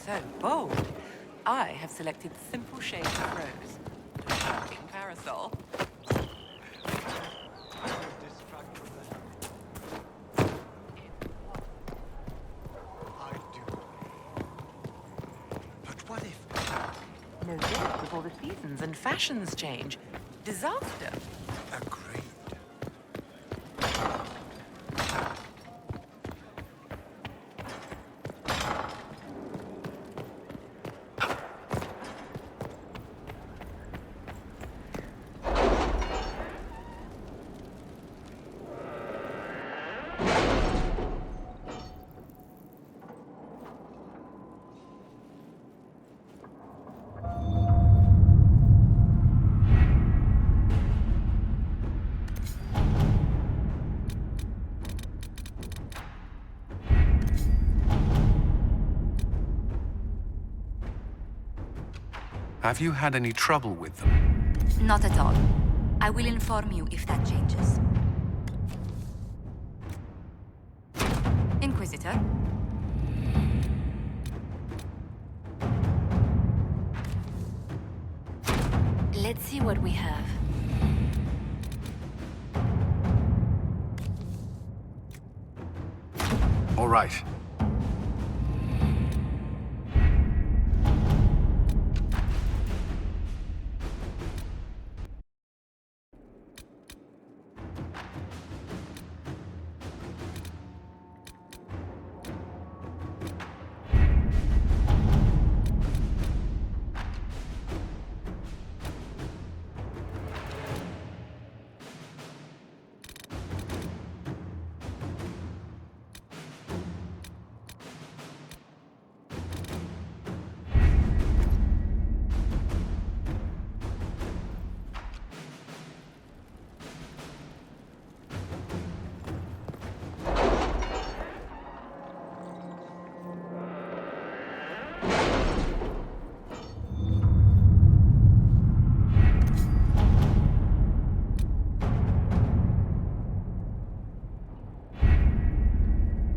so bold. I have selected simple shades of rose. A shocking parasol. Mosaic with all the seasons and fashions change. Disaster. Agreed. Have you had any trouble with them? Not at all. I will inform you if that changes. Inquisitor? Let's see what we have. All right.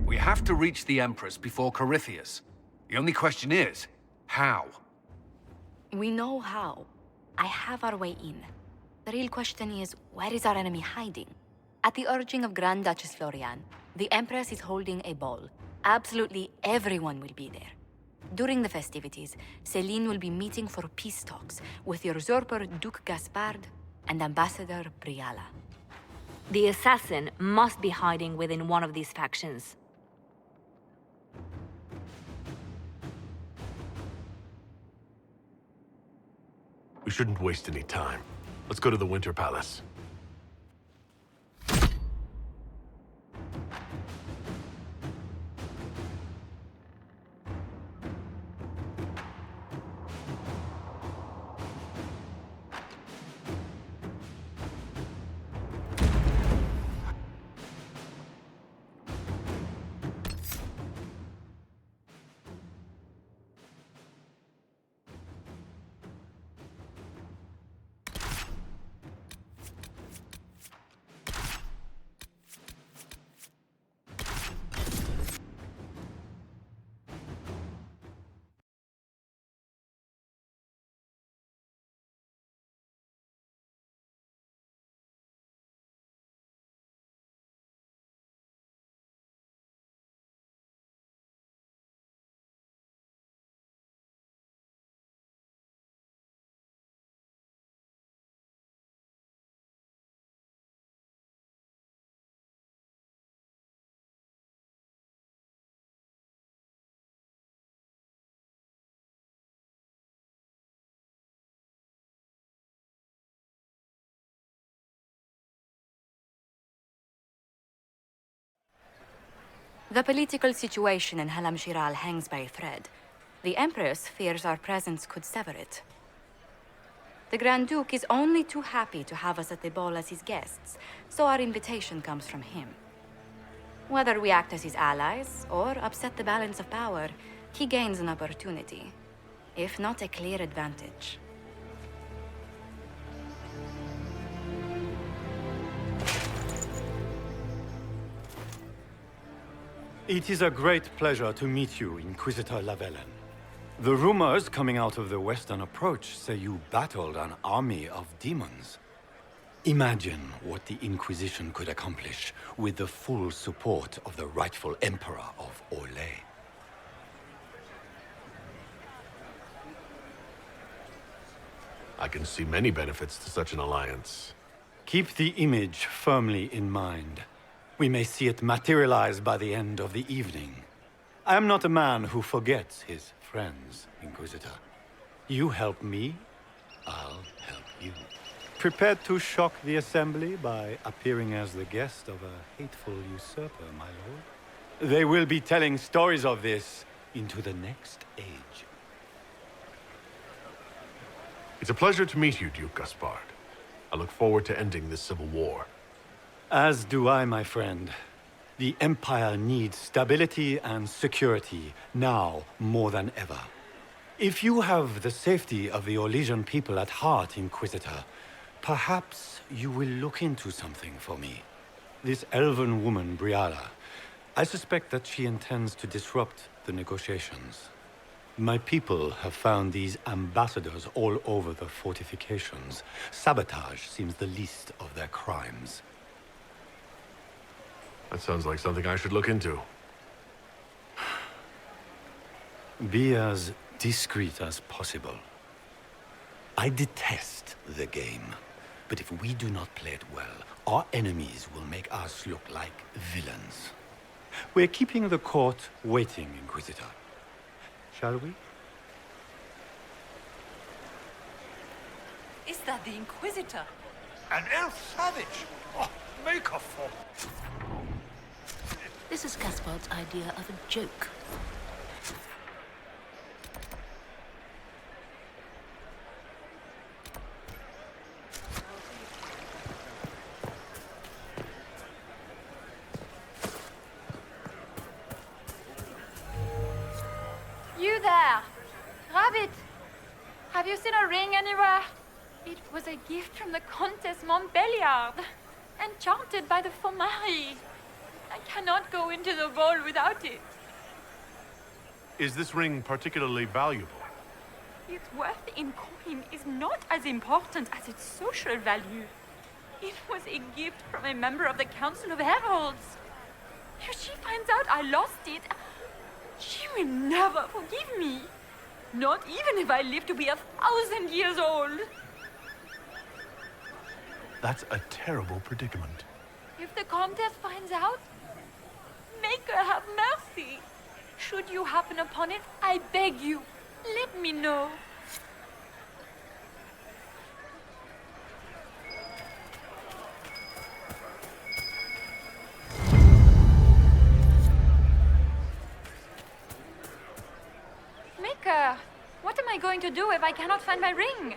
We have to reach the Empress before Corythius. The only question is, how? We know how. I have our way in. The real question is, where is our enemy hiding? At the urging of Grand Duchess Florian, the Empress is holding a ball. Absolutely everyone will be there. During the festivities, Celine will be meeting for peace talks with the usurper Duke Gaspard and Ambassador Briala. The assassin must be hiding within one of these factions. We shouldn't waste any time. Let's go to the Winter Palace. The political situation in Halam Shiral hangs by a thread. The Empress fears our presence could sever it. The Grand Duke is only too happy to have us at the ball as his guests, so our invitation comes from him. Whether we act as his allies or upset the balance of power, he gains an opportunity, if not a clear advantage. It is a great pleasure to meet you, Inquisitor Lavellen. The rumors coming out of the Western Approach say you battled an army of demons. Imagine what the Inquisition could accomplish with the full support of the rightful Emperor of Orlais. I can see many benefits to such an alliance. Keep the image firmly in mind. We may see it materialize by the end of the evening. I am not a man who forgets his friends, Inquisitor. You help me, I'll help you. Prepared to shock the Assembly by appearing as the guest of a hateful usurper, my lord? They will be telling stories of this into the next age. It's a pleasure to meet you, Duke Gaspard. I look forward to ending this civil war. As do I, my friend. The Empire needs stability and security, now more than ever. If you have the safety of the Orlesian people at heart, Inquisitor, perhaps you will look into something for me. This elven woman, Briala, I suspect that she intends to disrupt the negotiations. My people have found these ambassadors all over the fortifications. Sabotage seems the least of their crimes. That sounds like something I should look into. Be as discreet as possible. I detest the game, but if we do not play it well, our enemies will make us look like villains. We're keeping the court waiting, Inquisitor. Shall we? Is that the Inquisitor? An elf savage! Oh, make a fall! This is Gaspard's idea of a joke. You there! Rabbit! Have you seen a ring anywhere? It was a gift from the Countess Montbelliard, enchanted by the Fomari. I cannot go into the ball without it. Is this ring particularly valuable? Its worth in coin is not as important as its social value. It was a gift from a member of the Council of Heralds. If she finds out I lost it, she will never forgive me. Not even if I live to be 1,000 years old. That's a terrible predicament. If the Countess finds out, make her have mercy. Should you happen upon it, I beg you, let me know. Maker, what am I going to do if I cannot find my ring?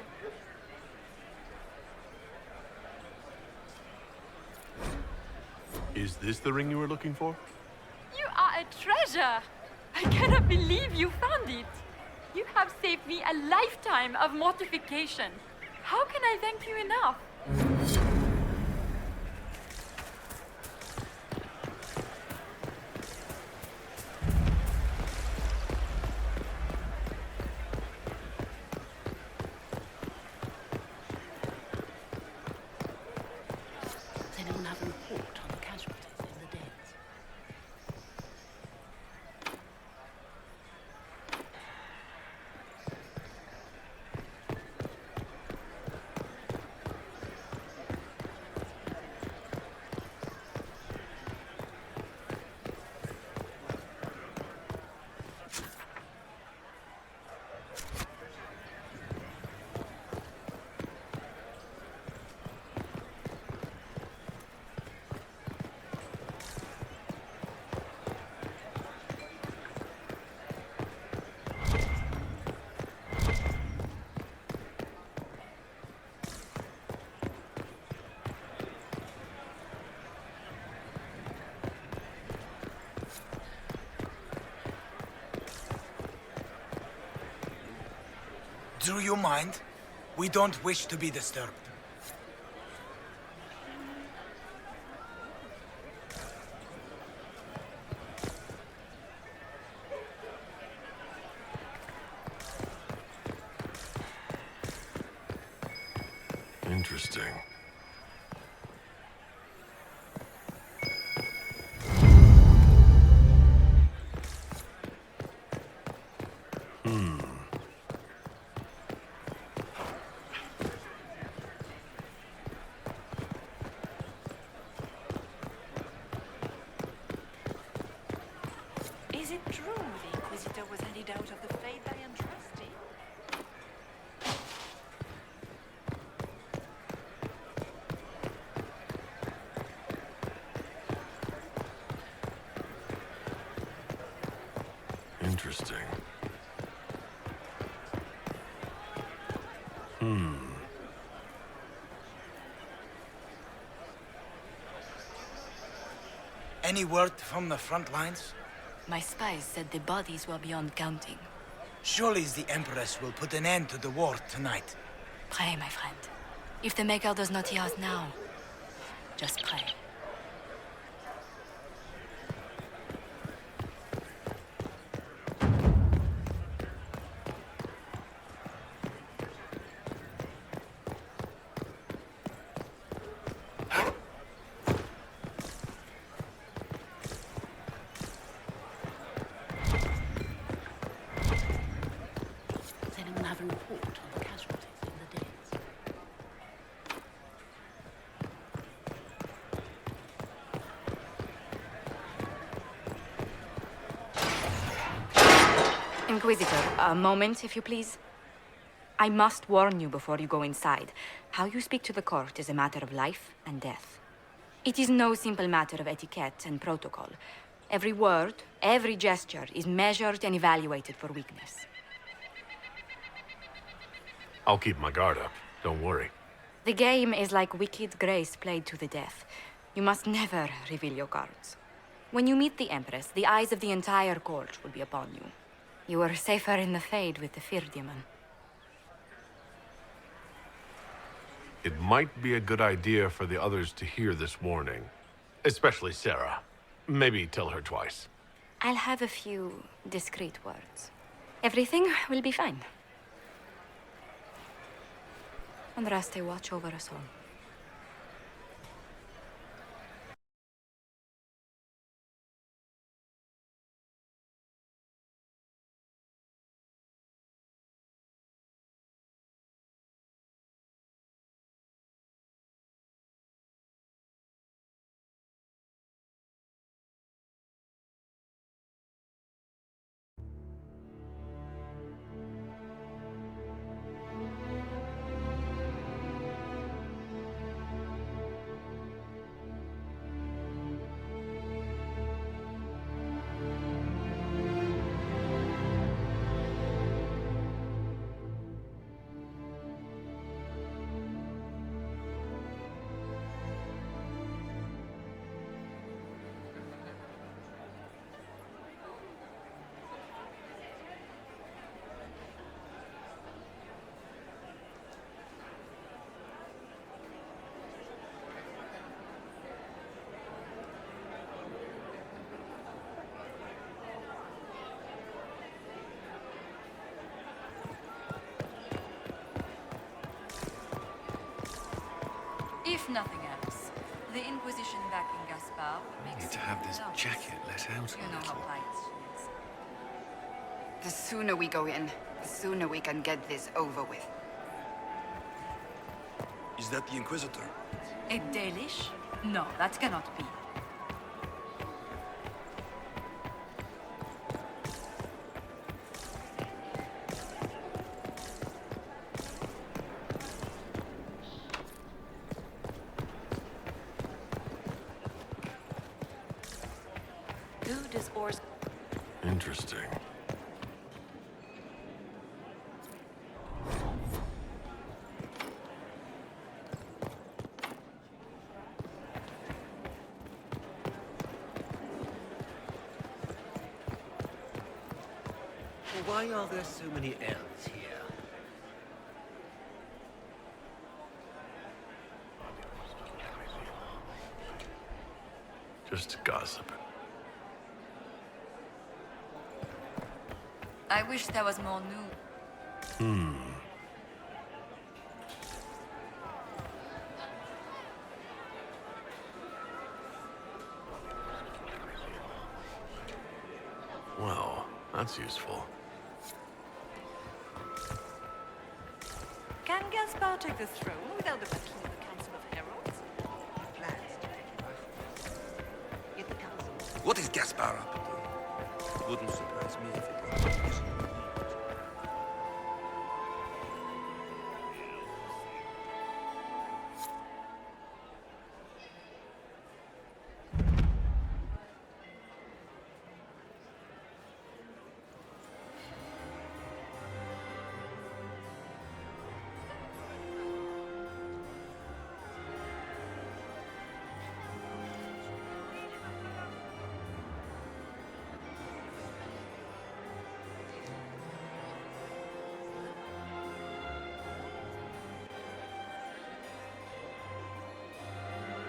Is this the ring you were looking for? You are a treasure! I cannot believe you found it! You have saved me a lifetime of mortification. How can I thank you enough? Does anyone have a report on the casualties in the dens? Do you mind? We don't wish to be disturbed. Interesting. Is it true the Inquisitor was handed out of the faith I entrusted? Interesting. Any word from the front lines? My spies said the bodies were beyond counting. Surely the Empress will put an end to the war tonight. Pray, my friend. If the Maker does not hear us now, just pray. Does anyone have a report on the casualties in the dens? Inquisitor, a moment, if you please. I must warn you before you go inside. How you speak to the court is a matter of life and death. It is no simple matter of etiquette and protocol. Every word, every gesture is measured and evaluated for weakness. I'll keep my guard up. Don't worry. The game is like wicked grace played to the death. You must never reveal your cards. When you meet the Empress, the eyes of the entire court will be upon you. You are safer in the Fade with the Fear Demon. It might be a good idea for the others to hear this warning. Especially Sarah. Maybe tell her twice. I'll have a few discreet words. Everything will be fine. Andraste, watch over us all. If nothing else, the Inquisition back in Gaspar makes Need to have this jacket let out You a know how little. polite she is. The sooner we go in, the sooner we can get this over with. Is that the Inquisitor? A Dalish? No, that cannot be. Who does Ors... Interesting. Why are there so many elves here? Just gossip. I wish there was more new. That's useful. Can Gaspar take the throne without the backing of the Council of Heralds? What is Gaspar up to? Wouldn't surprise me if it was.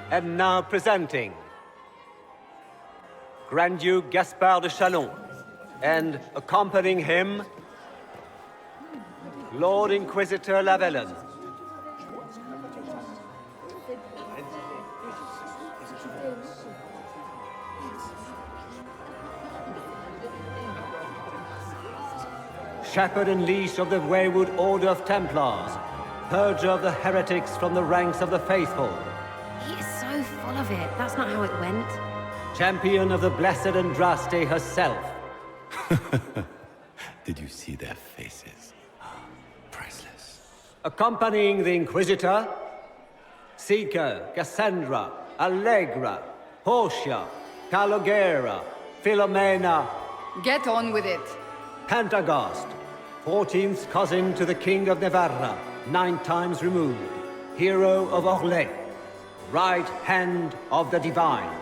And now presenting Grand Duke Gaspard de Chalon, and accompanying him, Lord Inquisitor Lavellan. Shepherd and leash of the wayward Order of Templars, purger of the heretics from the ranks of the faithful. He is so full of it. That's not how it went. Champion of the Blessed Andraste herself. Did you see their faces? Priceless. Accompanying the Inquisitor, Seeker, Cassandra, Allegra, Portia, Calogera, Philomena. Get on with it. Pantagast, 14th cousin to the King of Navarra, 9 times removed, hero of Orlais, right hand of the Divine.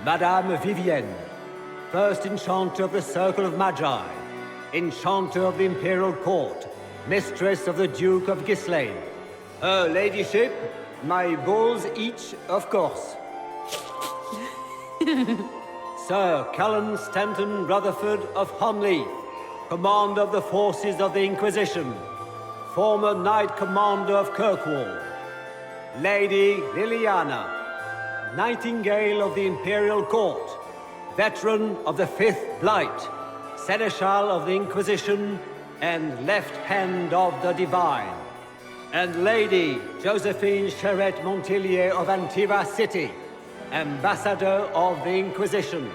Madame Vivienne, first enchanter of the Circle of Magi, enchanter of the Imperial Court, mistress of the Duke of Ghislaine. Her ladyship, my bulls each, of course. Sir Callan Stanton Rutherford of Honleith, commander of the forces of the Inquisition, former Knight Commander of Kirkwall. Lady Liliana, Nightingale of the Imperial Court, veteran of the Fifth Blight, Seneschal of the Inquisition, and left hand of the Divine. And Lady Josephine Charette Montillier of Antiva City, Ambassador of the Inquisition.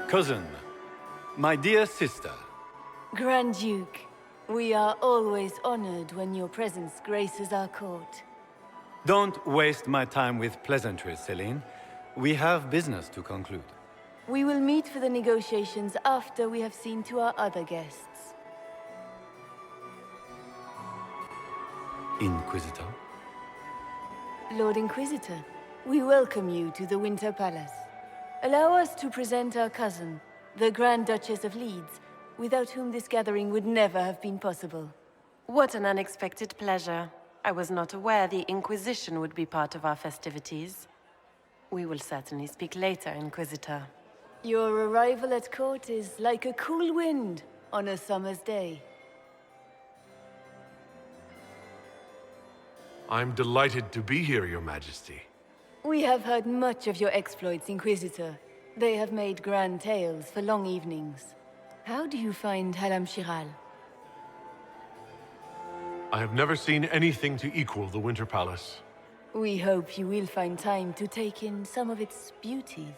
Cousin, my dear sister. Grand Duke, we are always honored when your presence graces our court. Don't waste my time with pleasantries, Celine. We have business to conclude. We will meet for the negotiations after we have seen to our other guests. Inquisitor? Lord Inquisitor, we welcome you to the Winter Palace. Allow us to present our cousin, the Grand Duchess of Leeds, without whom this gathering would never have been possible. What an unexpected pleasure. I was not aware the Inquisition would be part of our festivities. We will certainly speak later, Inquisitor. Your arrival at court is like a cool wind on a summer's day. I'm delighted to be here, Your Majesty. We have heard much of your exploits, Inquisitor. They have made grand tales for long evenings. How do you find Halam Shiral? I have never seen anything to equal the Winter Palace. We hope you will find time to take in some of its beauties.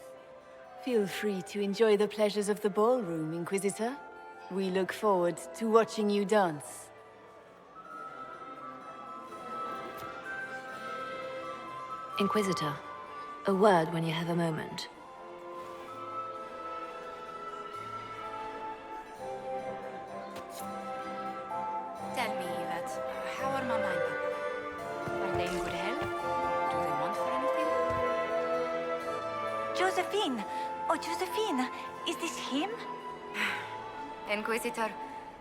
Feel free to enjoy the pleasures of the ballroom, Inquisitor. We look forward to watching you dance. Inquisitor, a word when you have a moment. Tell me, Yvette, how are my mind? Josephine! Oh, Josephine! Is this him? Inquisitor,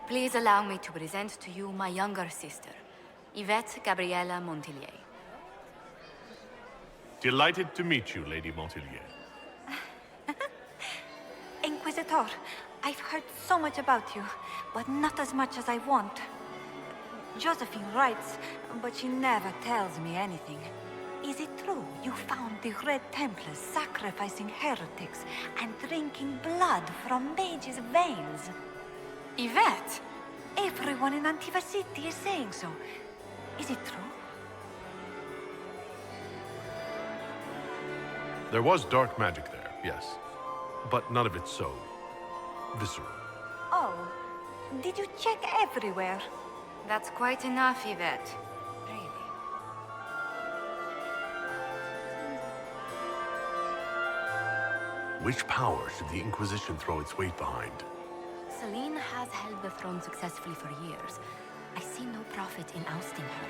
please allow me to present to you my younger sister, Yvette Gabriella Montillier. Delighted to meet you, Lady Montillier. Inquisitor, I've heard so much about you, but not as much as I want. Josephine writes, but she never tells me anything. Is it true you found the Red Templars sacrificing heretics and drinking blood from mages' veins? Yvette! Everyone in Antiva City is saying so. Is it true? There was dark magic there, yes. But none of it so visceral. Oh, did you check everywhere? That's quite enough, Yvette. Really. Which power should the Inquisition throw its weight behind? Celine has held the throne successfully for years. I see no profit in ousting her.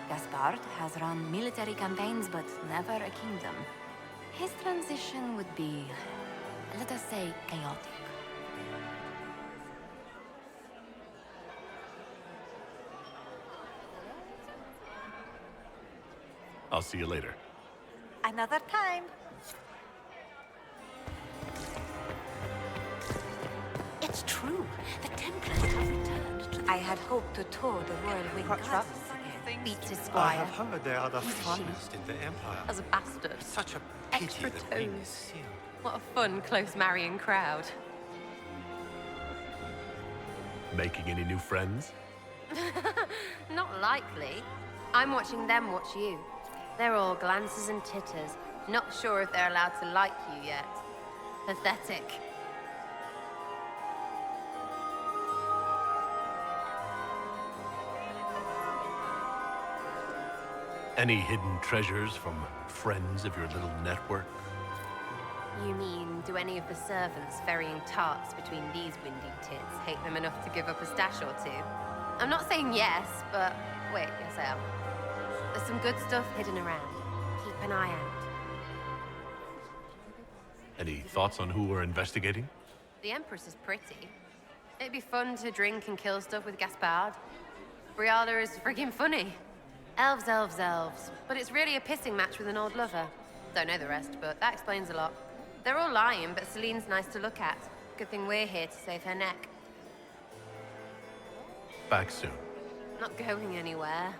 Gaspard has run military campaigns, but never a kingdom. His transition would be, let us say, chaotic. I'll see you later. Another time. It's true. The Templars have returned to I had hoped to tour the Whirlwind Gardens again. Beat to I Squire. have heard they are the finest in the Empire. As a bastard. Such a pity Extra that we toes. miss you. What a fun, close marrying crowd. Making any new friends? Not likely. I'm watching them watch you. They're all glances and titters. Not sure if they're allowed to like you yet. Pathetic. Any hidden treasures from friends of your little network? You mean, do any of the servants ferrying tarts between these windy tits hate them enough to give up a stash or two? I'm not saying yes, but wait, yes I am. There's some good stuff hidden around. Keep an eye out. Any thoughts on who we're investigating? The Empress is pretty. It'd be fun to drink and kill stuff with Gaspard. Briala is friggin' funny. Elves, elves, elves. But it's really a pissing match with an old lover. Don't know the rest, but that explains a lot. They're all lying, but Celine's nice to look at. Good thing we're here to save her neck. Back soon. Not going anywhere.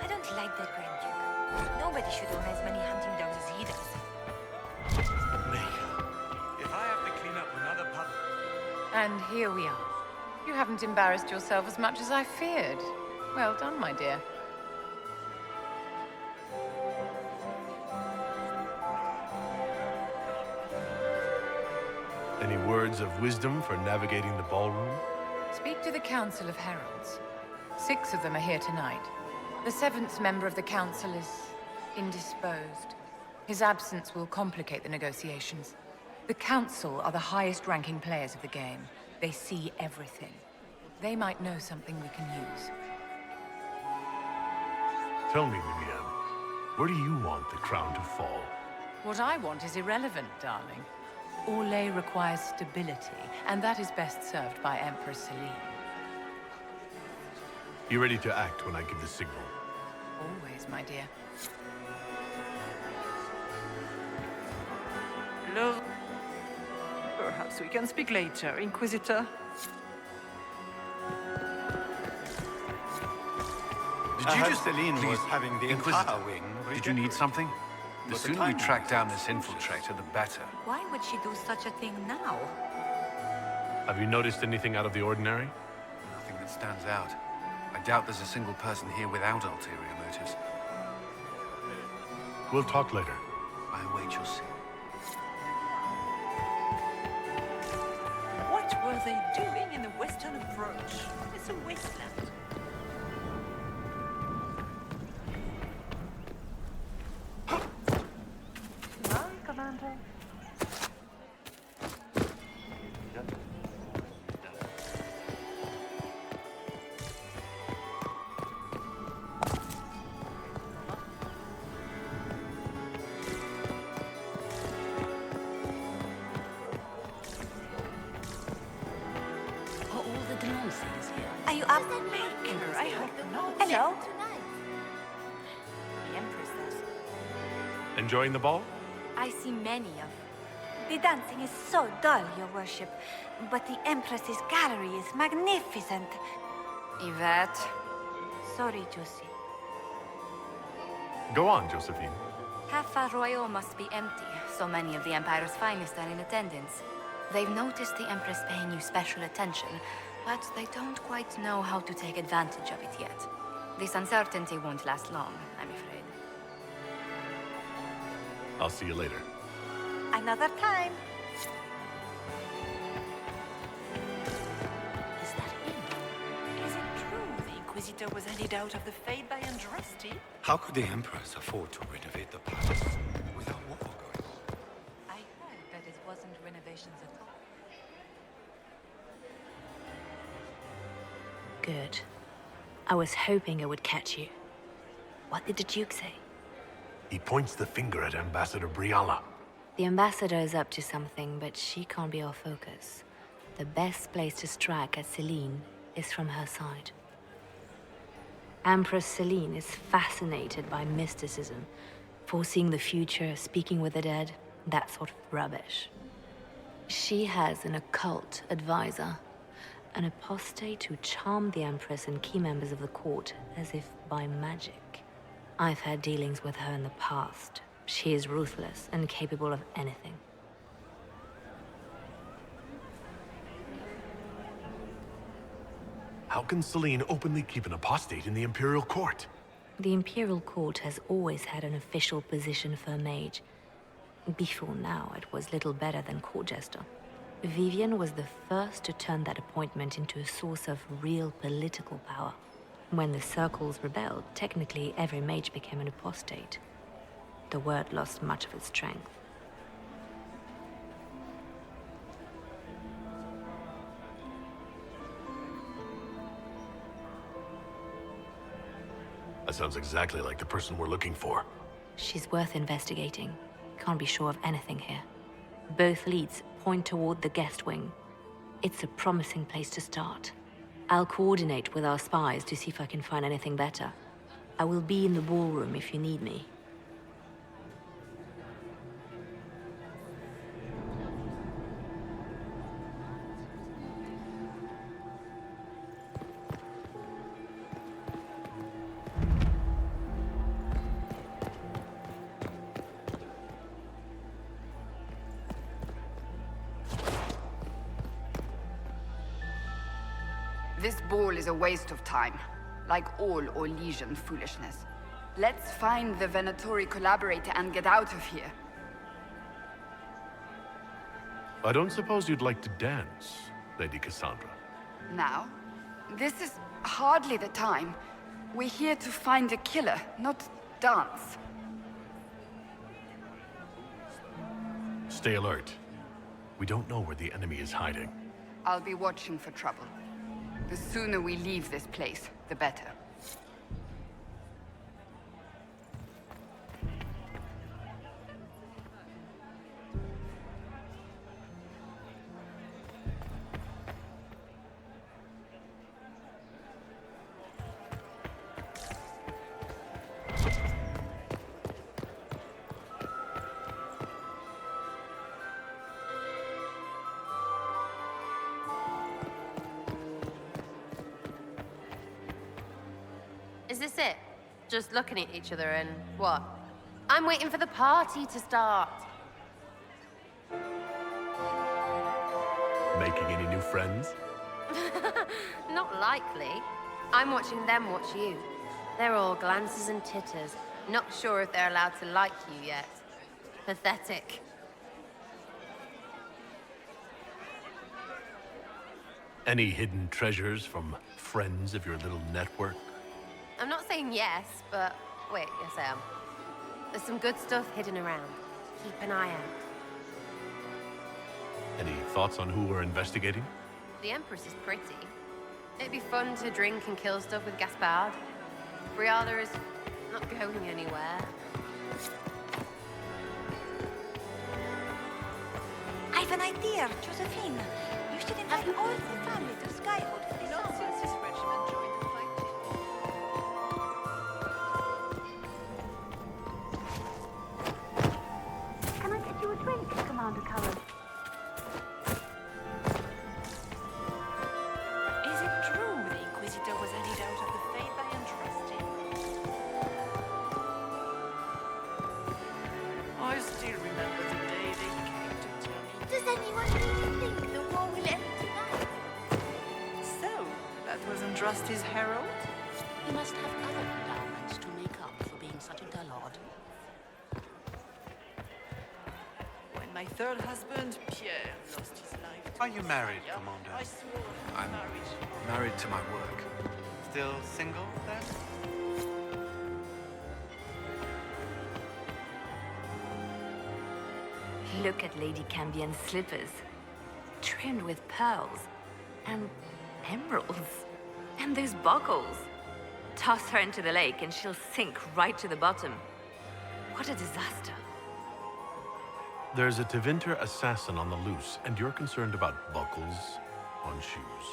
I don't like that Grand Duke. Nobody should own as many hunting dogs as he does. If I have to clean up another puddle... And here we are. You haven't embarrassed yourself as much as I feared. Well done, my dear. Any words of wisdom for navigating the ballroom? Speak to the Council of Heralds. 6 of them are here tonight. The 7th member of the Council is indisposed. His absence will complicate the negotiations. The Council are the highest-ranking players of the game. They see everything. They might know something we can use. Tell me, Vivienne, where do you want the crown to fall? What I want is irrelevant, darling. Orlais requires stability, and that is best served by Empress Celine. Be ready to act when I give the signal. Always, my dear. Love. Perhaps we can speak later, Inquisitor. Did you just Celine please, was having the Inquisitor, entire wing did you need something? The But the sooner we timing track is down this infiltrator, the better. Why would she do such a thing now? Have you noticed anything out of the ordinary? Nothing that stands out. I doubt there's a single person here without ulterior motives. We'll talk later. I await your signal. What were they doing in the western approach? It's a wasteland. so. The Empress says. Enjoying the ball? I see many of. The dancing is so dull, your worship. But the Empress's gallery is magnificent. Yvette. Sorry, Josie. Go on, Josephine. Half Royal must be empty. So many of the Empire's finest are in attendance. They've noticed the Empress paying you special attention, but they don't quite know how to take advantage of it yet. This uncertainty won't last long, I'm afraid. I'll see you later. Another time. Is that him? Is it true the Inquisitor was handed out of the Fade by Andraste? How could the Empress afford to renovate the palace without war going on? I heard that it wasn't renovations at all. Good. I was hoping I would catch you. What did the Duke say? He points the finger at Ambassador Briala. The ambassador is up to something, but she can't be our focus. The best place to strike at Celine is from her side. Empress Celine is fascinated by mysticism, foreseeing the future, speaking with the dead, that sort of rubbish. She has an occult advisor, an apostate who charmed the Empress and key members of the court as if by magic. I've had dealings with her in the past. She is ruthless and capable of anything. How can Celine openly keep an apostate in the Imperial Court? The Imperial Court has always had an official position for a mage. Before now, it was little better than court jester. Vivian was the first to turn that appointment into a source of real political power. When the circles rebelled, technically every mage became an apostate. The word lost much of its strength. That sounds exactly like the person we're looking for. She's worth investigating. Can't be sure of anything here. Both leads point toward the guest wing. It's a promising place to start. I'll coordinate with our spies to see if I can find anything better. I will be in the ballroom if you need me. This ball is a waste of time, like all Orlesian foolishness. Let's find the Venatori collaborator and get out of here. I don't suppose you'd like to dance, Lady Cassandra. Now? This is hardly the time. We're here to find a killer, not dance. Stay alert. We don't know where the enemy is hiding. I'll be watching for trouble. The sooner we leave this place, the better. Is this it? Just looking at each other and what? I'm waiting for the party to start. Making any new friends? Not likely. I'm watching them watch you. They're all glances and titters. Not sure if they're allowed to like you yet. Pathetic. Any hidden treasures from friends of your little network? I'm not saying yes, but wait, yes I am. There's some good stuff hidden around. Keep an eye out. Any thoughts on who we're investigating? The Empress is pretty. It'd be fun to drink and kill stuff with Gaspard. Briala is not going anywhere. I've an idea, Josephine. You should invite all the family to Skywood for the nonsense. his herald? He must have other endowments to make up for being such a dullard. When my third husband, Pierre, lost his life... Are you married, Commander? I swore I'm married to my work. Still single, then? Look at Lady Cambien's slippers, trimmed with pearls and emeralds. And those buckles. Toss her into the lake and she'll sink right to the bottom. What a disaster. There's a Tevinter assassin on the loose, and you're concerned about buckles on shoes.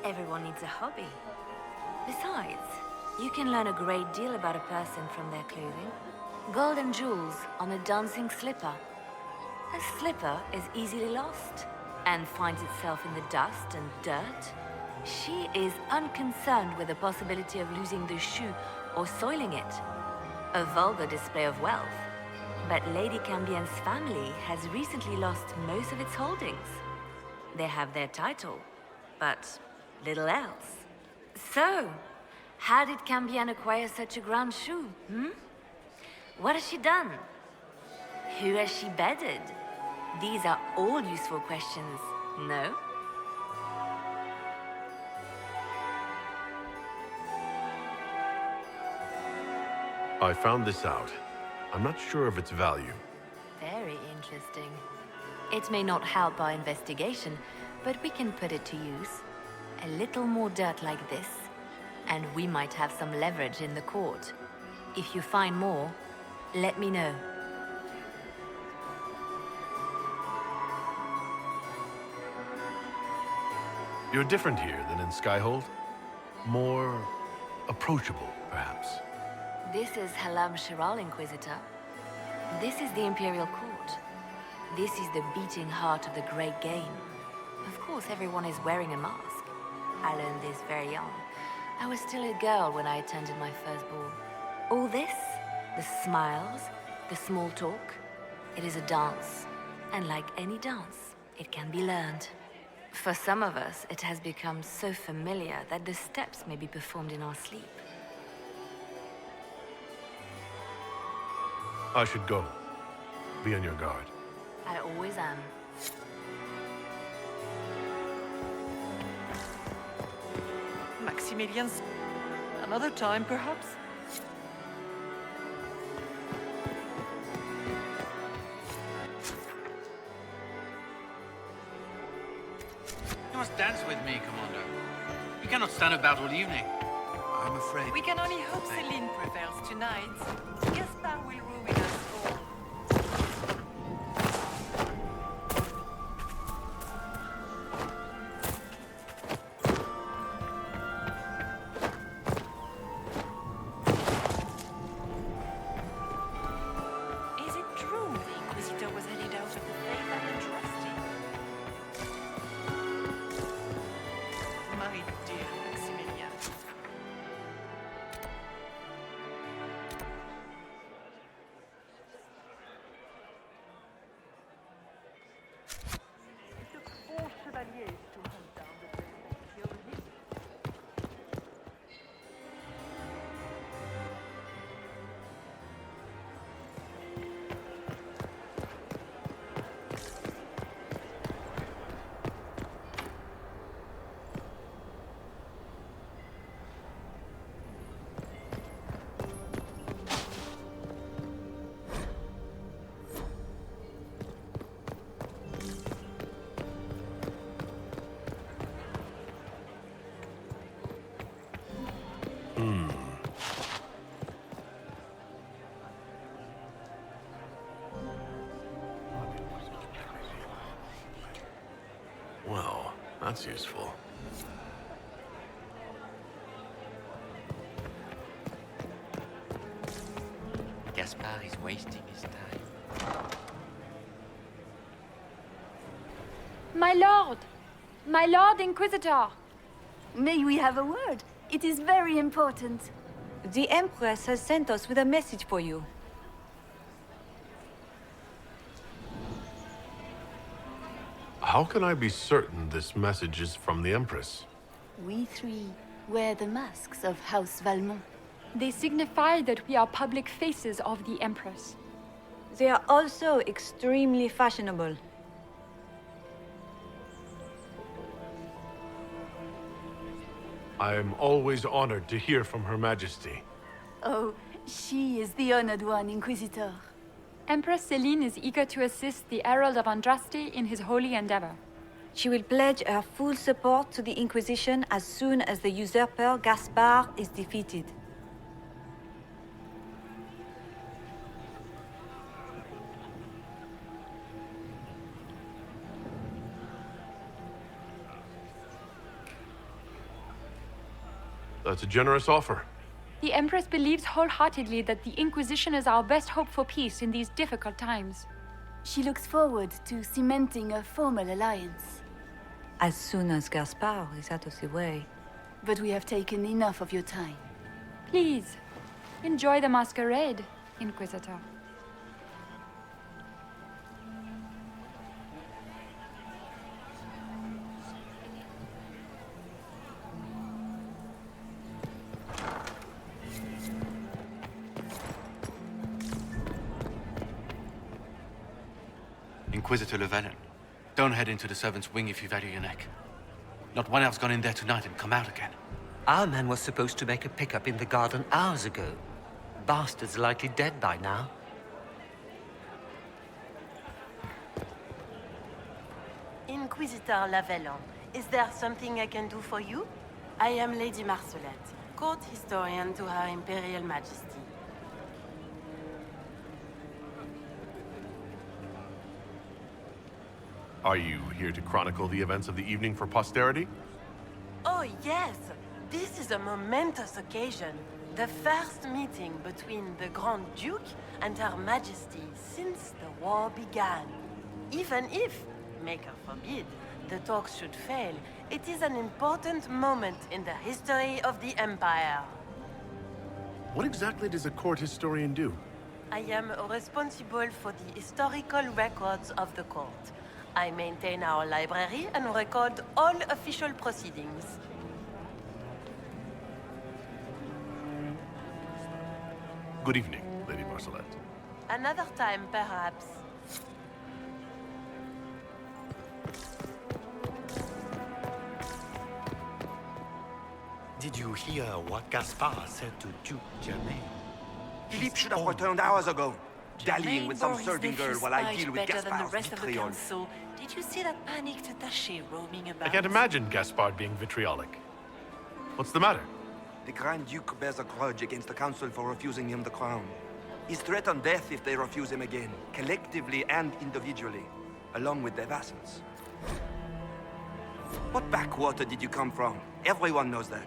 Everyone needs a hobby. Besides, you can learn a great deal about a person from their clothing. Gold and jewels on a dancing slipper. A slipper is easily lost and finds itself in the dust and dirt. She is unconcerned with the possibility of losing the shoe or soiling it. A vulgar display of wealth. But Lady Cambien's family has recently lost most of its holdings. They have their title, but little else. So, how did Cambien acquire such a grand shoe, What has she done? Who has she bedded? These are all useful questions, no? I found this out. I'm not sure of its value. Very interesting. It may not help our investigation, but we can put it to use. A little more dirt like this, and we might have some leverage in the court. If you find more, let me know. You're different here than in Skyhold. More approachable, perhaps. This is Halam Shiral, Inquisitor. This is the Imperial Court. This is the beating heart of the Great Game. Of course, everyone is wearing a mask. I learned this very young. I was still a girl when I attended my first ball. All this, the smiles, the small talk, it is a dance. And like any dance, it can be learned. For some of us, it has become so familiar that the steps may be performed in our sleep. I should go. Be on your guard. I always am. Maximilian's... another time, perhaps? You must dance with me, Commander. You cannot stand about all evening. I'm afraid... We can only hope Celine prevails tonight. Gaspard will ruin us all. Is it true the Inquisitor was headed out of the faith and rusty? My dear Maximilian. It took 4 chevaliers to hunt down the devil and kill him. Well, that's useful. Gaspard is wasting his time. My lord! My lord Inquisitor! May we have a word? It is very important. The Empress has sent us with a message for you. How can I be certain this message is from the Empress? We three wear the masks of House Valmont. They signify that we are public faces of the Empress. They are also extremely fashionable. I am always honored to hear from Her Majesty. Oh, she is the honored one, Inquisitor. Empress Celine is eager to assist the Herald of Andraste in his holy endeavor. She will pledge her full support to the Inquisition as soon as the usurper Gaspard is defeated. That's a generous offer. The Empress believes wholeheartedly that the Inquisition is our best hope for peace in these difficult times. She looks forward to cementing a formal alliance. As soon as Gaspard is out of the way. But we have taken enough of your time. Please, enjoy the masquerade, Inquisitor. Inquisitor Llewellyn, don't head into the servants' wing if you value your neck. Not one elf's gone in there tonight and come out again. Our man was supposed to make a pickup in the garden hours ago. Bastard's likely dead by now. Inquisitor Lavellon, is there something I can do for you? I am Lady Marcelette, court historian to Her Imperial Majesty. Are you here to chronicle the events of the evening for posterity? Oh, yes! This is a momentous occasion. The first meeting between the Grand Duke and Her Majesty since the war began. Even if, Maker forbid, the talks should fail, it is an important moment in the history of the Empire. What exactly does a court historian do? I am responsible for the historical records of the court. I maintain our library and record all official proceedings. Good evening, Lady Marcelette. Another time, perhaps. Did you hear what Gaspard said to Duke Germain? Philippe should have returned hours ago, dallying with some serving girl while I deal with better than the Gaspard's rest of the vitriol. council. Did you see that panicked attaché roaming about? I can't imagine Gaspard being vitriolic. What's the matter? The Grand Duke bears a grudge against the council for refusing him the crown. He's threatened death if they refuse him again, collectively and individually, along with their vassals. What backwater did you come from? Everyone knows that.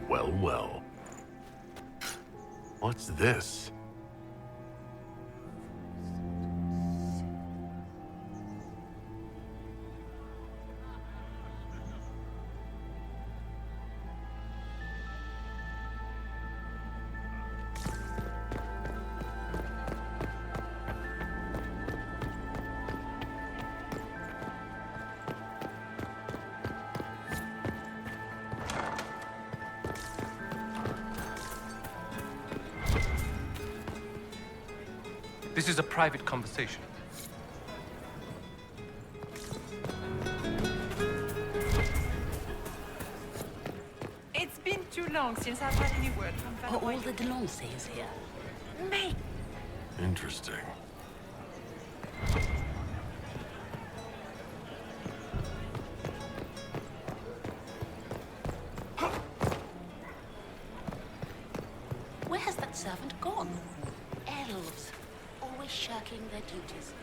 Well, well. What's this? This is a private conversation. It's been too long since I've had any word from Are all the Delancey's here? Mate! Interesting. Where has that servant gone? Elves, always shirking their duties.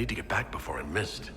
need to get back before I'm missed.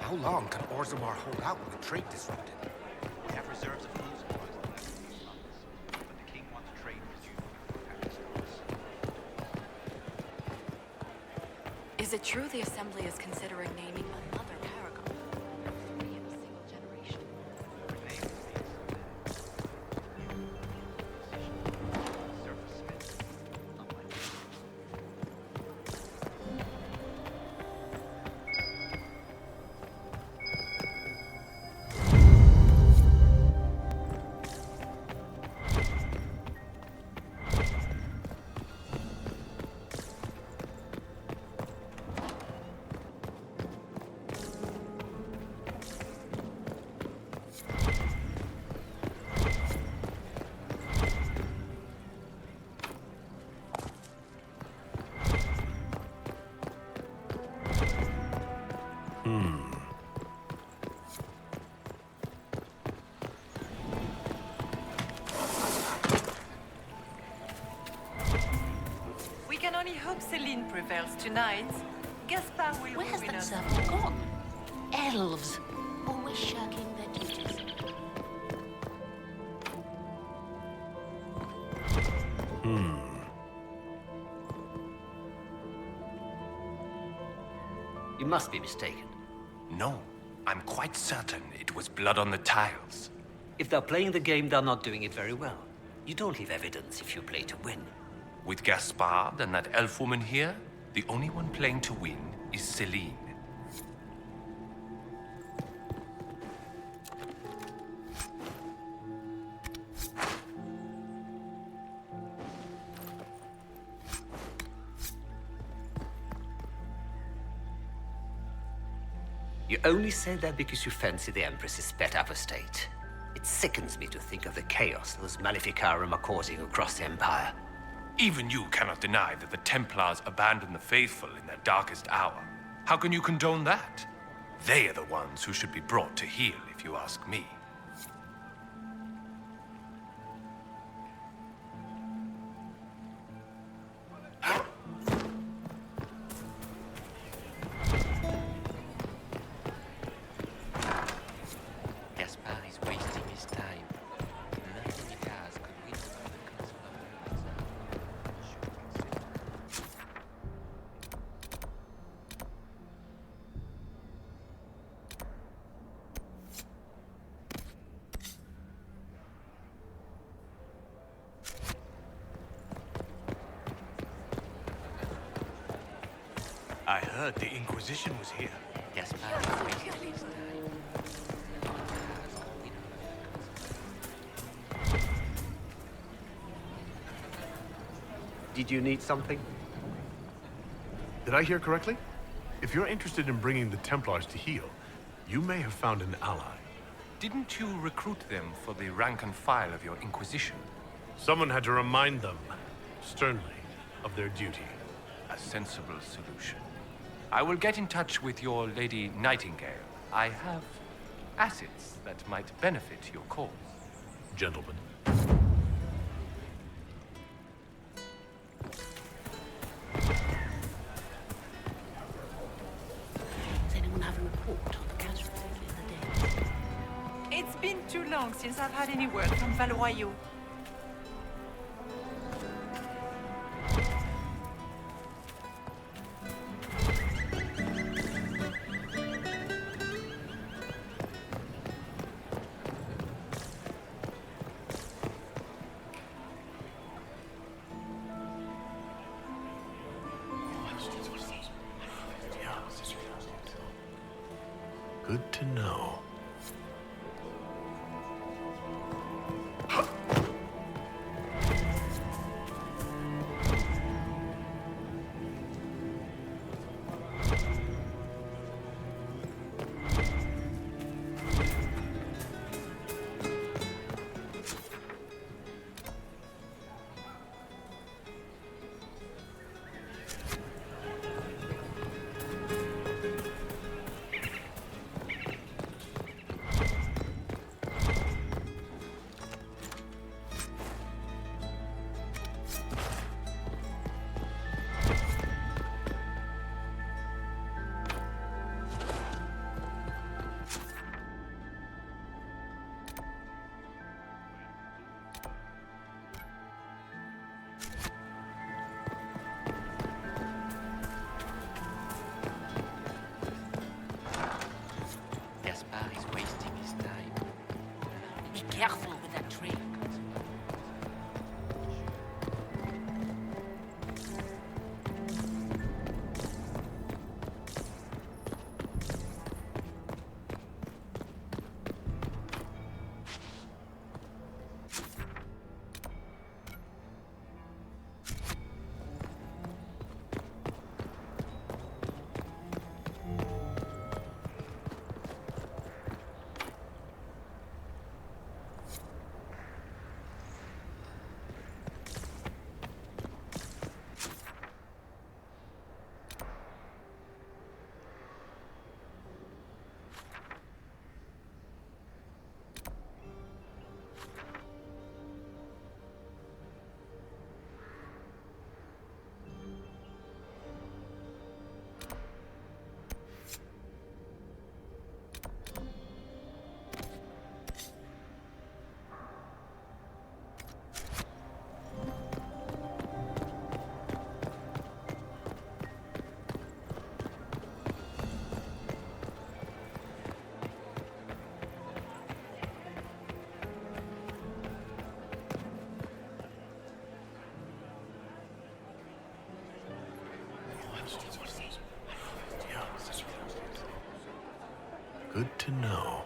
How long can Orzammar hold out with trade disrupted? We have reserves of food supplies that might be used months, but the king wants trade resumed before packing stores. Is it true the Assembly is considering naming another paragon? 3 in a single generation. We can only hope Celine prevails tonight. Gaspard will Where's ruin that us. servant gone? Elves, always shirking their duties. You must be mistaken. No, I'm quite certain it was blood on the tiles. If they're playing the game, they're not doing it very well. You don't leave evidence if you play to win. With Gaspard and that elf woman here, the only one playing to win is Celine. You only say that because you fancy the Empress's pet apostate. It sickens me to think of the chaos those Maleficarum are causing across the Empire. Even you cannot deny that the Templars abandoned the faithful in their darkest hour. How can you condone that? They are the ones who should be brought to heel, if you ask me. Gaspard is wasting his time. Nothing he does could win over the Council of Heralds. I heard the Inquisition was here. Yes, Did you need something? Did I hear correctly? If you're interested in bringing the Templars to heel, you may have found an ally. Didn't you recruit them for the rank and file of your Inquisition? Someone had to remind them, sternly, of their duty. A sensible solution. I will get in touch with your Lady Nightingale. I have assets that might benefit your cause. Gentlemen. Does anyone have a report on the casualty of the day? It's been too long since I've had any word from Valoyo. Good to know. Careful with that tree. Good to know.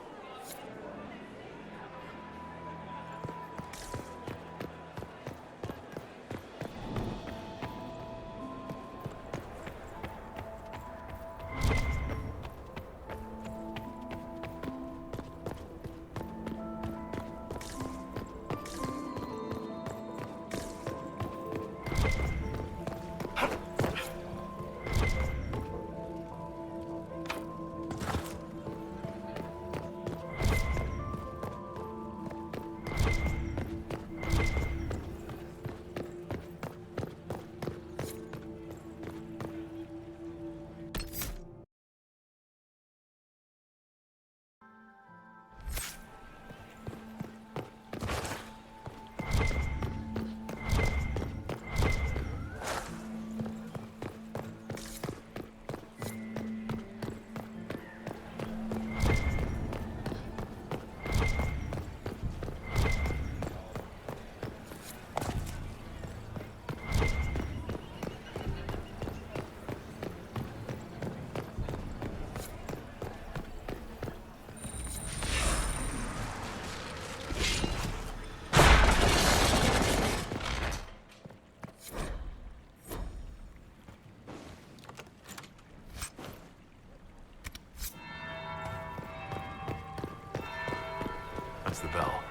rings the bell.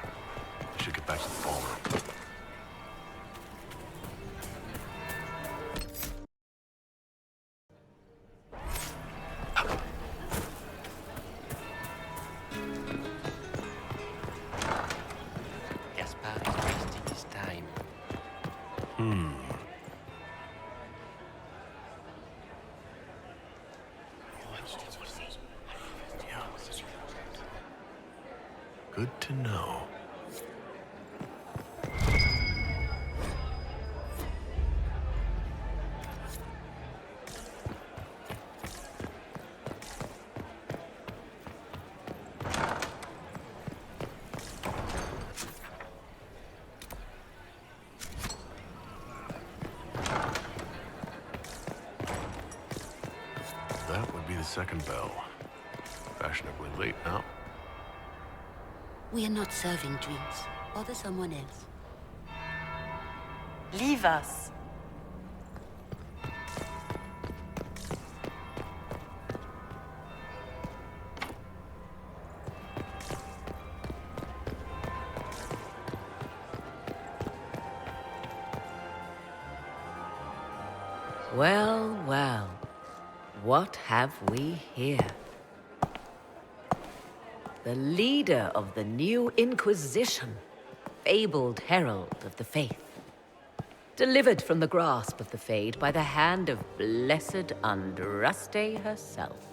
I should get back to the ballroom. Gaspard is wasting his time. Good to know. That would be the second bell. Fashionably late now. We are not serving drinks. Bother someone else. Leave us. Well, well. What have we here? The leader of the new Inquisition, fabled herald of the faith. Delivered from the grasp of the Fade by the hand of blessed Andraste herself.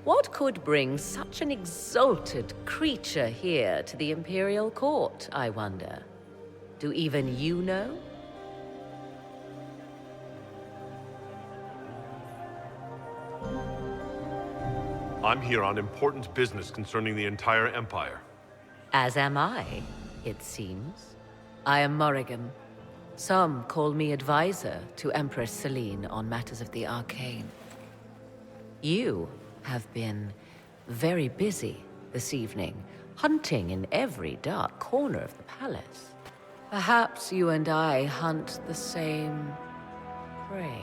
What could bring such an exalted creature here to the Imperial Court, I wonder? Do even you know? I'm here on important business concerning the entire Empire. As am I, it seems. I am Morrigan. Some call me advisor to Empress Celine on matters of the arcane. You have been very busy this evening, hunting in every dark corner of the palace. Perhaps you and I hunt the same prey.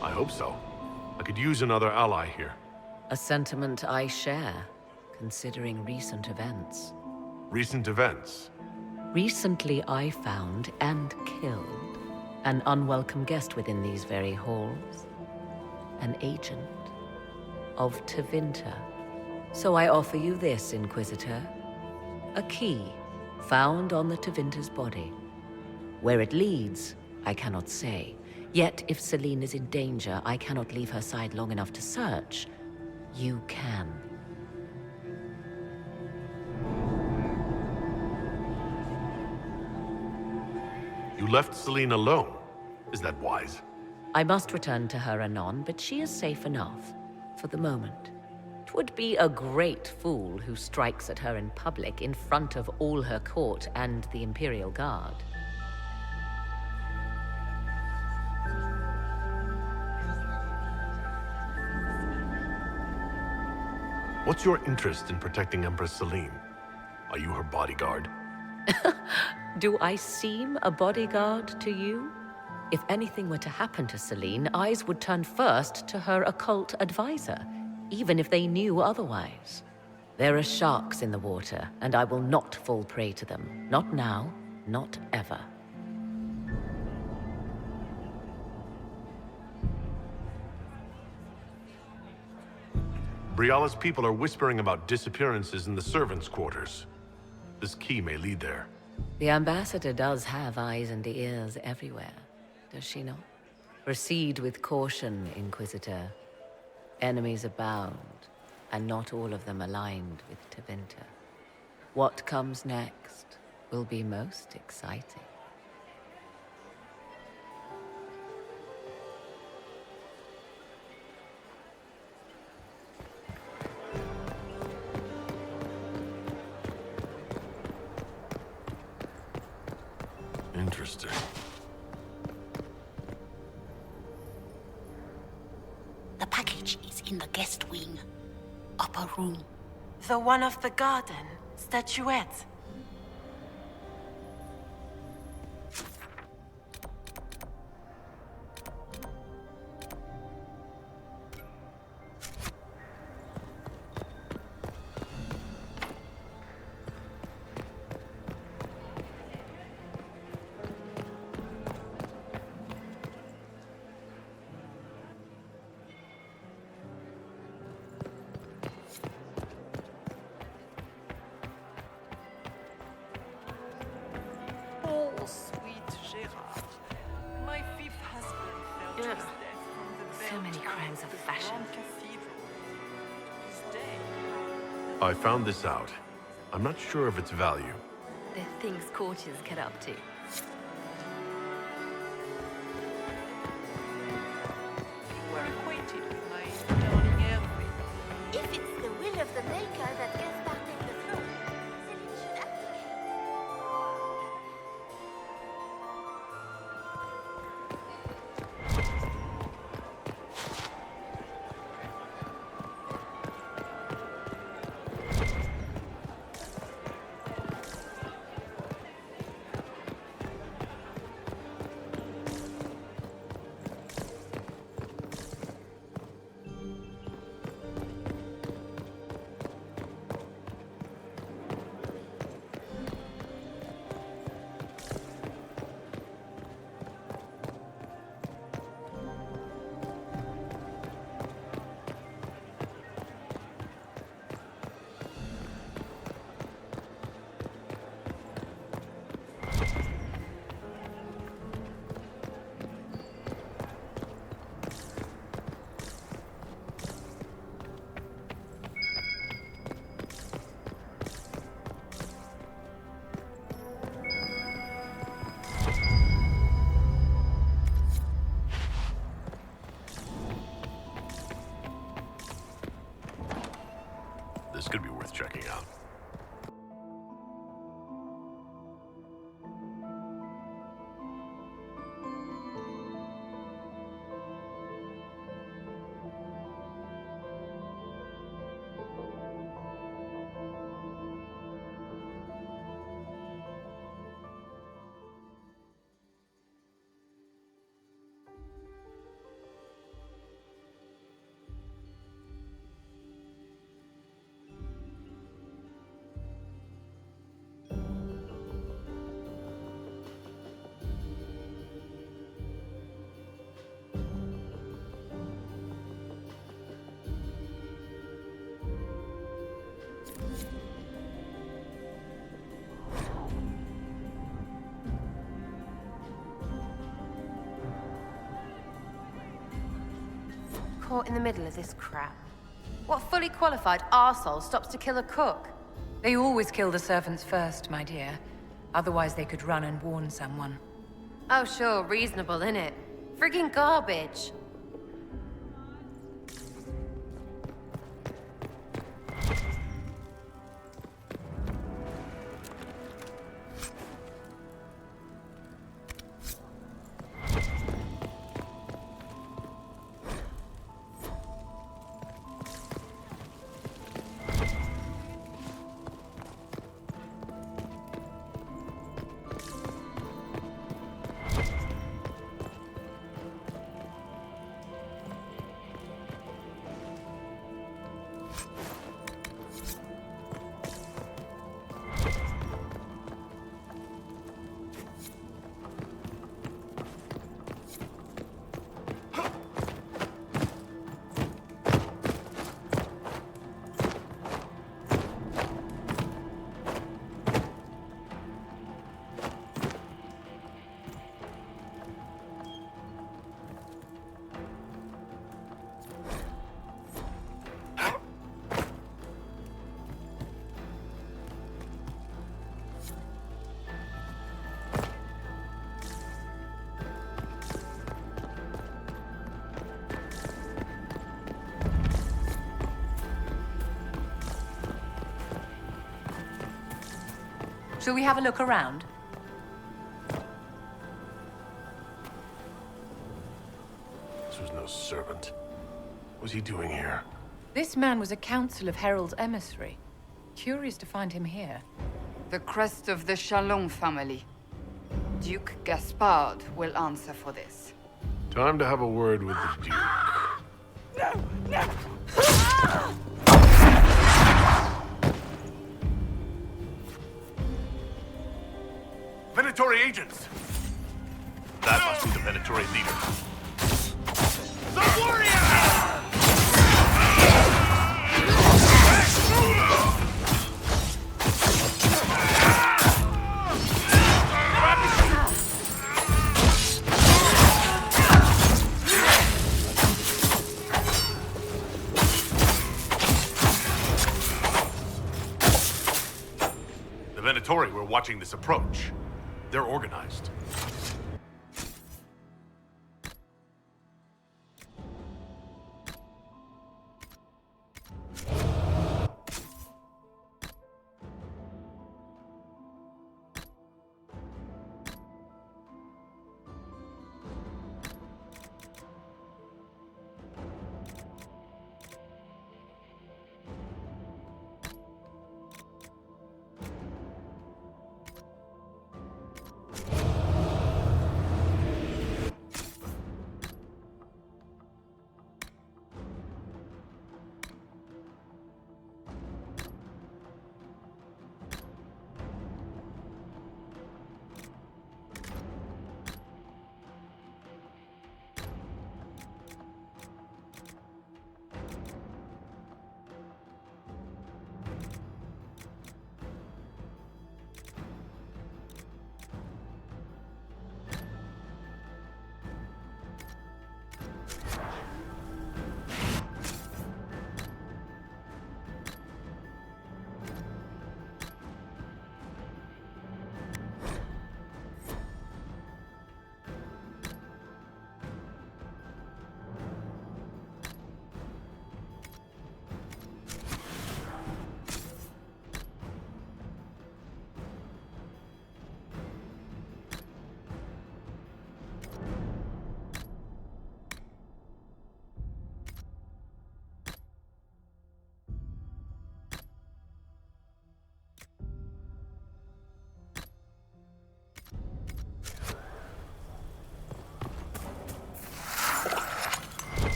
I hope so. I could use another ally here. A sentiment I share, considering recent events. Recent events? Recently I found and killed an unwelcome guest within these very halls. An agent of Tevinter. So I offer you this, Inquisitor. A key found on the Tevinter's body. Where it leads, I cannot say. Yet, if Celine is in danger, I cannot leave her side long enough to search. You can. You left Celine alone. Is that wise? I must return to her anon, but she is safe enough, for the moment. 'Twould be a great fool who strikes at her in public in front of all her court and the Imperial Guard. What's your interest in protecting Empress Celine? Are you her bodyguard? Do I seem a bodyguard to you? If anything were to happen to Celine, eyes would turn first to her occult advisor, even if they knew otherwise. There are sharks in the water, and I will not fall prey to them. Not now, not ever. Briala's people are whispering about disappearances in the servants' quarters. This key may lead there. The ambassador does have eyes and ears everywhere, does she not? Proceed with caution, Inquisitor. Enemies abound, and not all of them aligned with Tevinter. What comes next will be most exciting. Interesting. The package is in the guest wing. Upper room. The one of the garden. Statuette. So many crimes of fashion. I found this out. I'm not sure of its value. They're things courtiers get up to. You were acquainted with my darling Hervé. If it's the will of the Maker that Gaspard take the throne, Céline should abdicate. This could be worth checking out. Caught in the middle of this crap. What fully qualified arsehole stops to kill a cook? They always kill the servants first, my dear. Otherwise they could run and warn someone. Oh sure, reasonable, innit? Friggin' garbage. Shall we have a look around? This was no servant. What was he doing here? This man was a Council of Herald's emissary. Curious to find him here. The crest of the Chalon family. Duke Gaspard will answer for this. Time to have a word with the Duke. No! No! Venatori agents! That must be the Venatori leader. The warrior! Inquisitori were watching this approach. They're organized.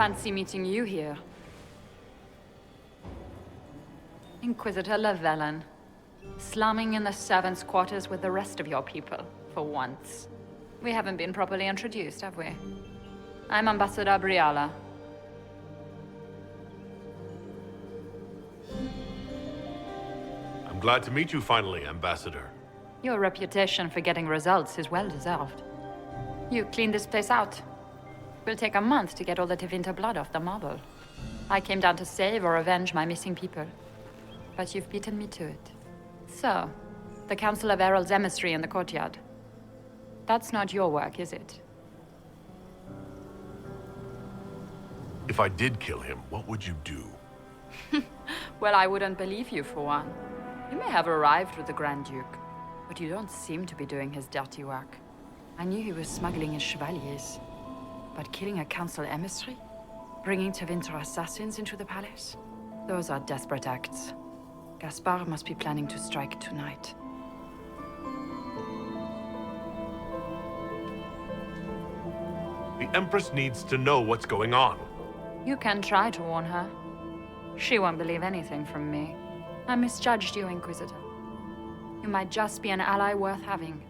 Fancy meeting you here. Inquisitor Llewellyn, slumming in the servants' quarters with the rest of your people, for once. We haven't been properly introduced, have we? I'm Ambassador Briala. I'm glad to meet you finally, Ambassador. Your reputation for getting results is well deserved. You cleaned this place out. Will take a month to get all the Tevinter blood off the marble. I came down to save or avenge my missing people. But you've beaten me to it. So, the Council of Herald's emissary in the courtyard. That's not your work, is it? If I did kill him, what would you do? Well, I wouldn't believe you, for one. You may have arrived with the Grand Duke, but you don't seem to be doing his dirty work. I knew he was smuggling his chevaliers. But killing a council emissary? Bringing Tevinter assassins into the palace? Those are desperate acts. Gaspard must be planning to strike tonight. The Empress needs to know what's going on. You can try to warn her. She won't believe anything from me. I misjudged you, Inquisitor. You might just be an ally worth having.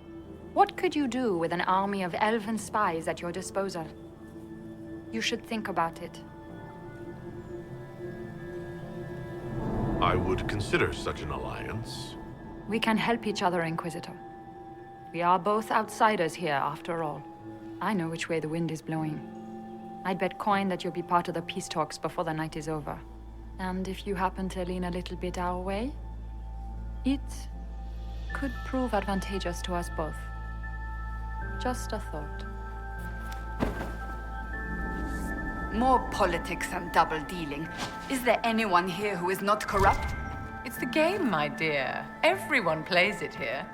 What could you do with an army of elven spies at your disposal? You should think about it. I would consider such an alliance. We can help each other, Inquisitor. We are both outsiders here, after all. I know which way the wind is blowing. I'd bet coin that you'll be part of the peace talks before the night is over. And if you happen to lean a little bit our way, it could prove advantageous to us both. Just a thought. More politics and double-dealing. Is there anyone here who is not corrupt? It's the game, my dear. Everyone plays it here.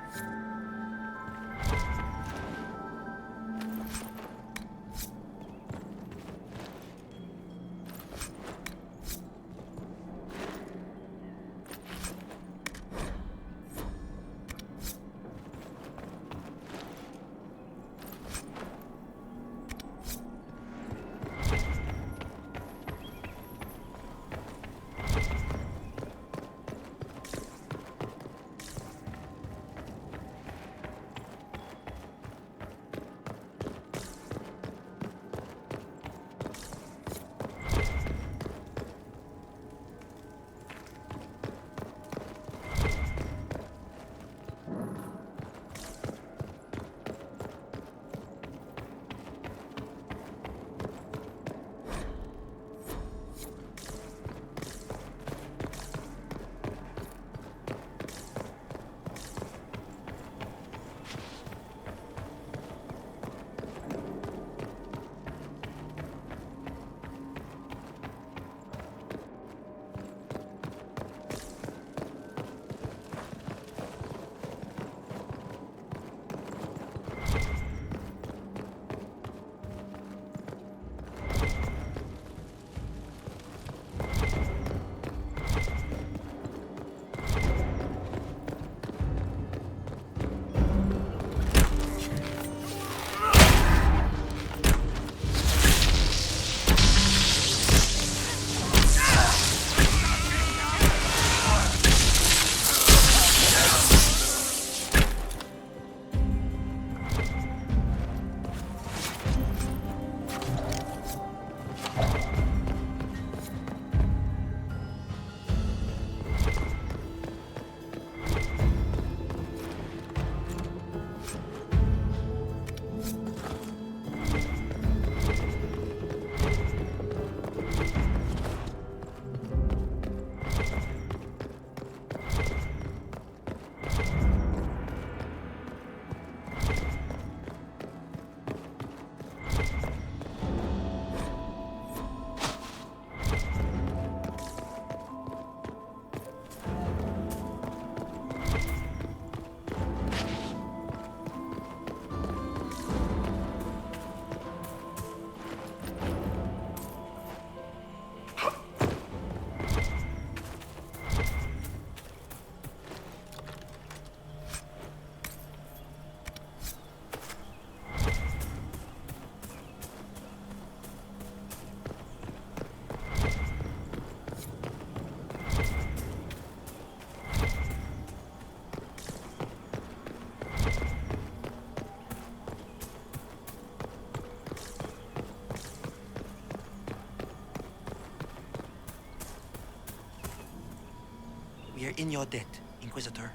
in your debt, Inquisitor.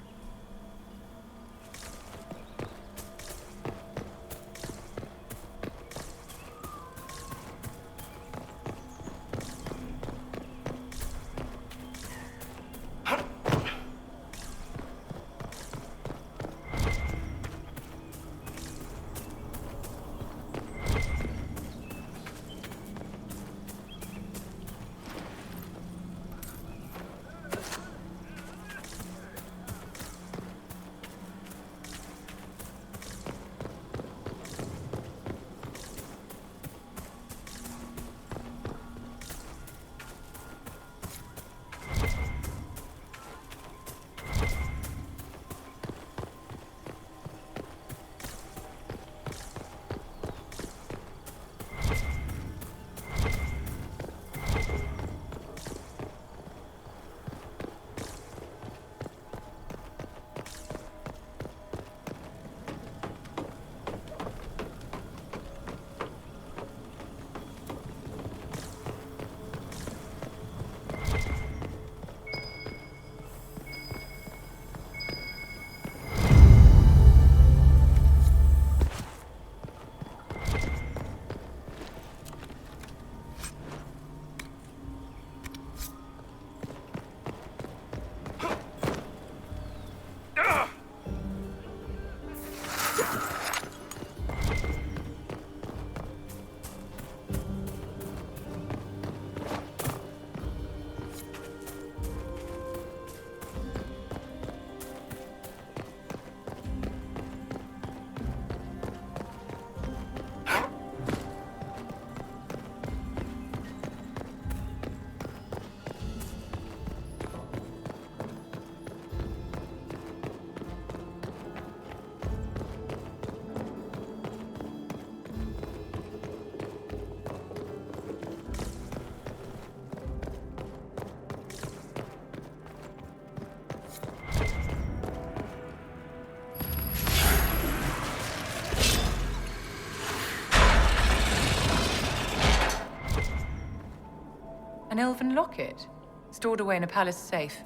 An elven locket, stored away in a palace safe.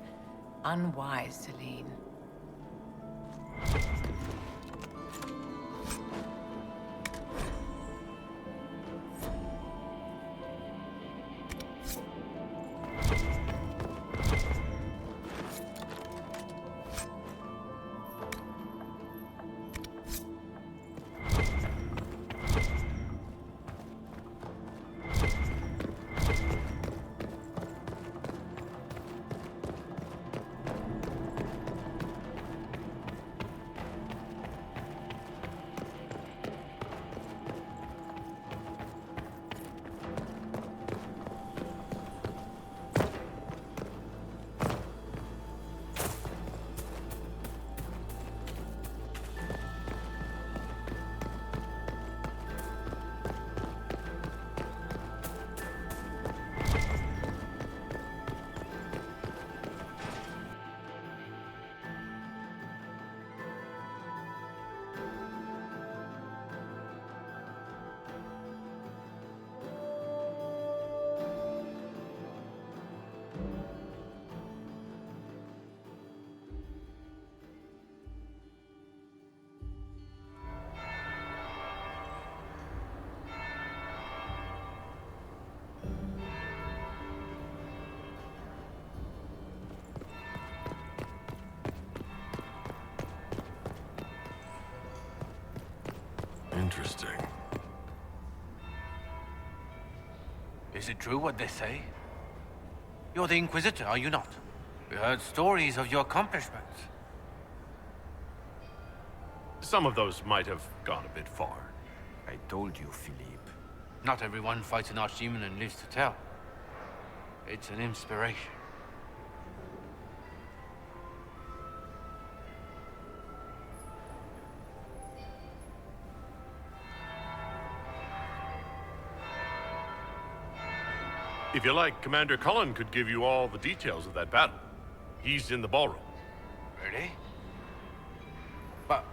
Unwise, Celine. Interesting. Is it true what they say? You're the Inquisitor, are you not? We heard stories of your accomplishments. Some of those might have gone a bit far. I told you, Philippe. Not everyone fights an archdemon and lives to tell. It's an inspiration. If you like, Commander Cullen could give you all the details of that battle. He's in the ballroom. Really? But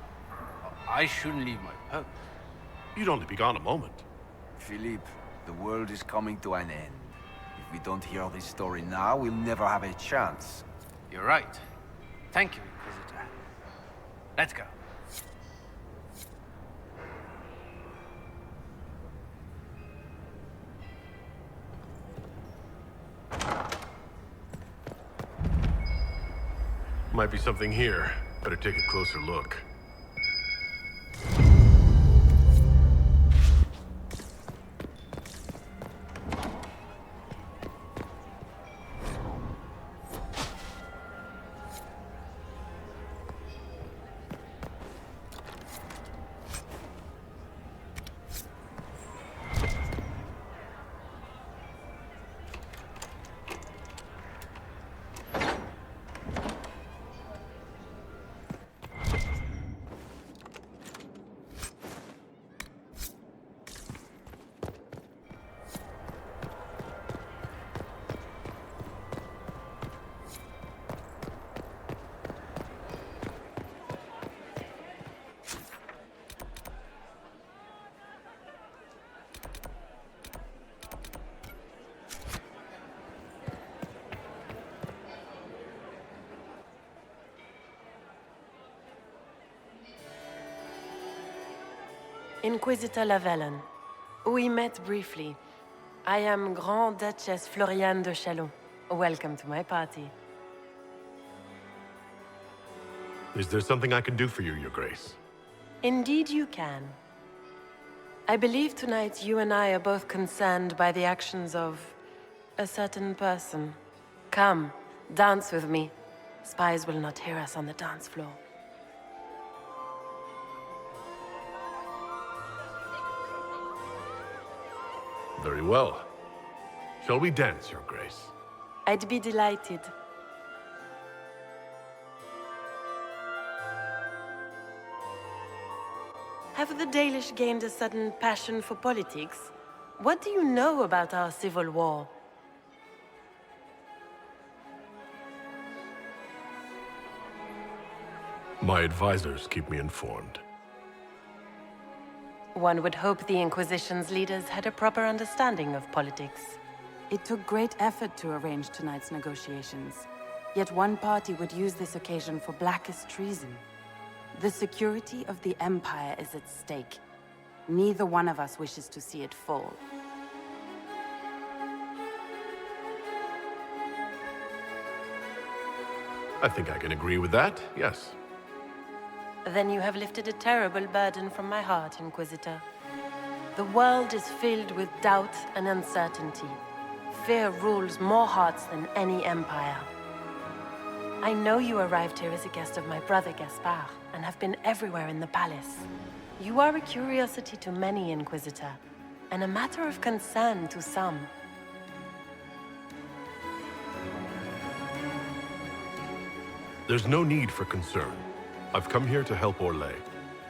I shouldn't leave my post. You'd only be gone a moment. Philippe, the world is coming to an end. If we don't hear this story now, we'll never have a chance. You're right. Thank you, Inquisitor. Let's go. Might be something here. Better take a closer look. Inquisitor Lavellen. We met briefly. I am Grand Duchess Floriane de Chalon. Welcome to my party. Is there something I can do for you, Your Grace? Indeed you can. I believe tonight you and I are both concerned by the actions of a certain person. Come, dance with me. Spies will not hear us on the dance floor. Very well. Shall we dance, Your Grace? I'd be delighted. Have the Dalish gained a sudden passion for politics? What do you know about our civil war? My advisors keep me informed. One would hope the Inquisition's leaders had a proper understanding of politics. It took great effort to arrange tonight's negotiations. Yet one party would use this occasion for blackest treason. The security of the Empire is at stake. Neither one of us wishes to see it fall. I think I can agree with that, yes. Then you have lifted a terrible burden from my heart, Inquisitor. The world is filled with doubt and uncertainty. Fear rules more hearts than any empire. I know you arrived here as a guest of my brother Gaspard, and have been everywhere in the palace. You are a curiosity to many, Inquisitor, and a matter of concern to some. There's no need for concern. I've come here to help Orlais.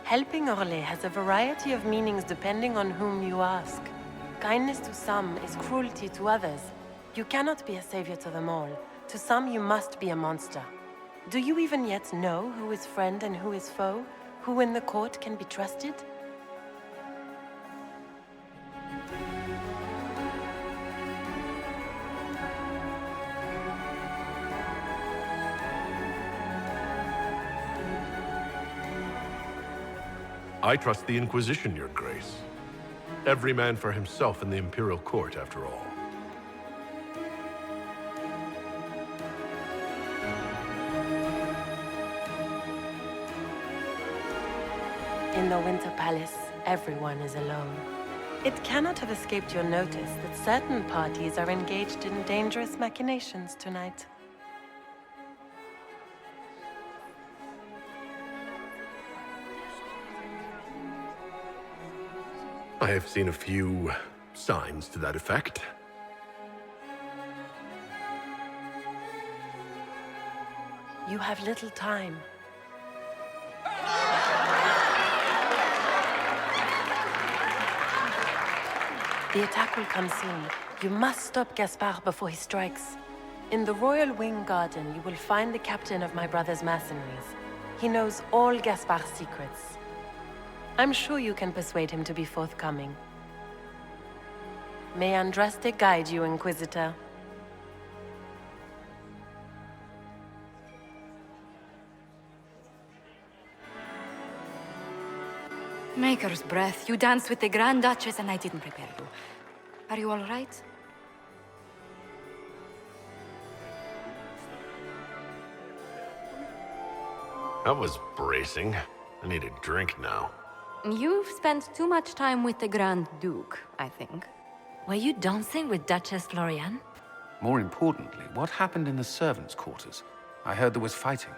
Helping Orlais has a variety of meanings depending on whom you ask. Kindness to some is cruelty to others. You cannot be a savior to them all. To some, you must be a monster. Do you even yet know who is friend and who is foe? Who in the court can be trusted? I trust the Inquisition, Your Grace. Every man for himself in the Imperial Court, after all. In the Winter Palace, everyone is alone. It cannot have escaped your notice that certain parties are engaged in dangerous machinations tonight. I have seen a few signs to that effect. You have little time. The attack will come soon. You must stop Gaspard before he strikes. In the Royal Wing Garden, you will find the captain of my brother's mercenaries. He knows all Gaspard's secrets. I'm sure you can persuade him to be forthcoming. May Andraste guide you, Inquisitor. Maker's breath. You danced with the Grand Duchess and I didn't prepare you. Are you all right? That was bracing. I need a drink now. You've spent too much time with the Grand Duke, I think. Were you dancing with Duchess Florian? More importantly, what happened in the servants' quarters? I heard there was fighting.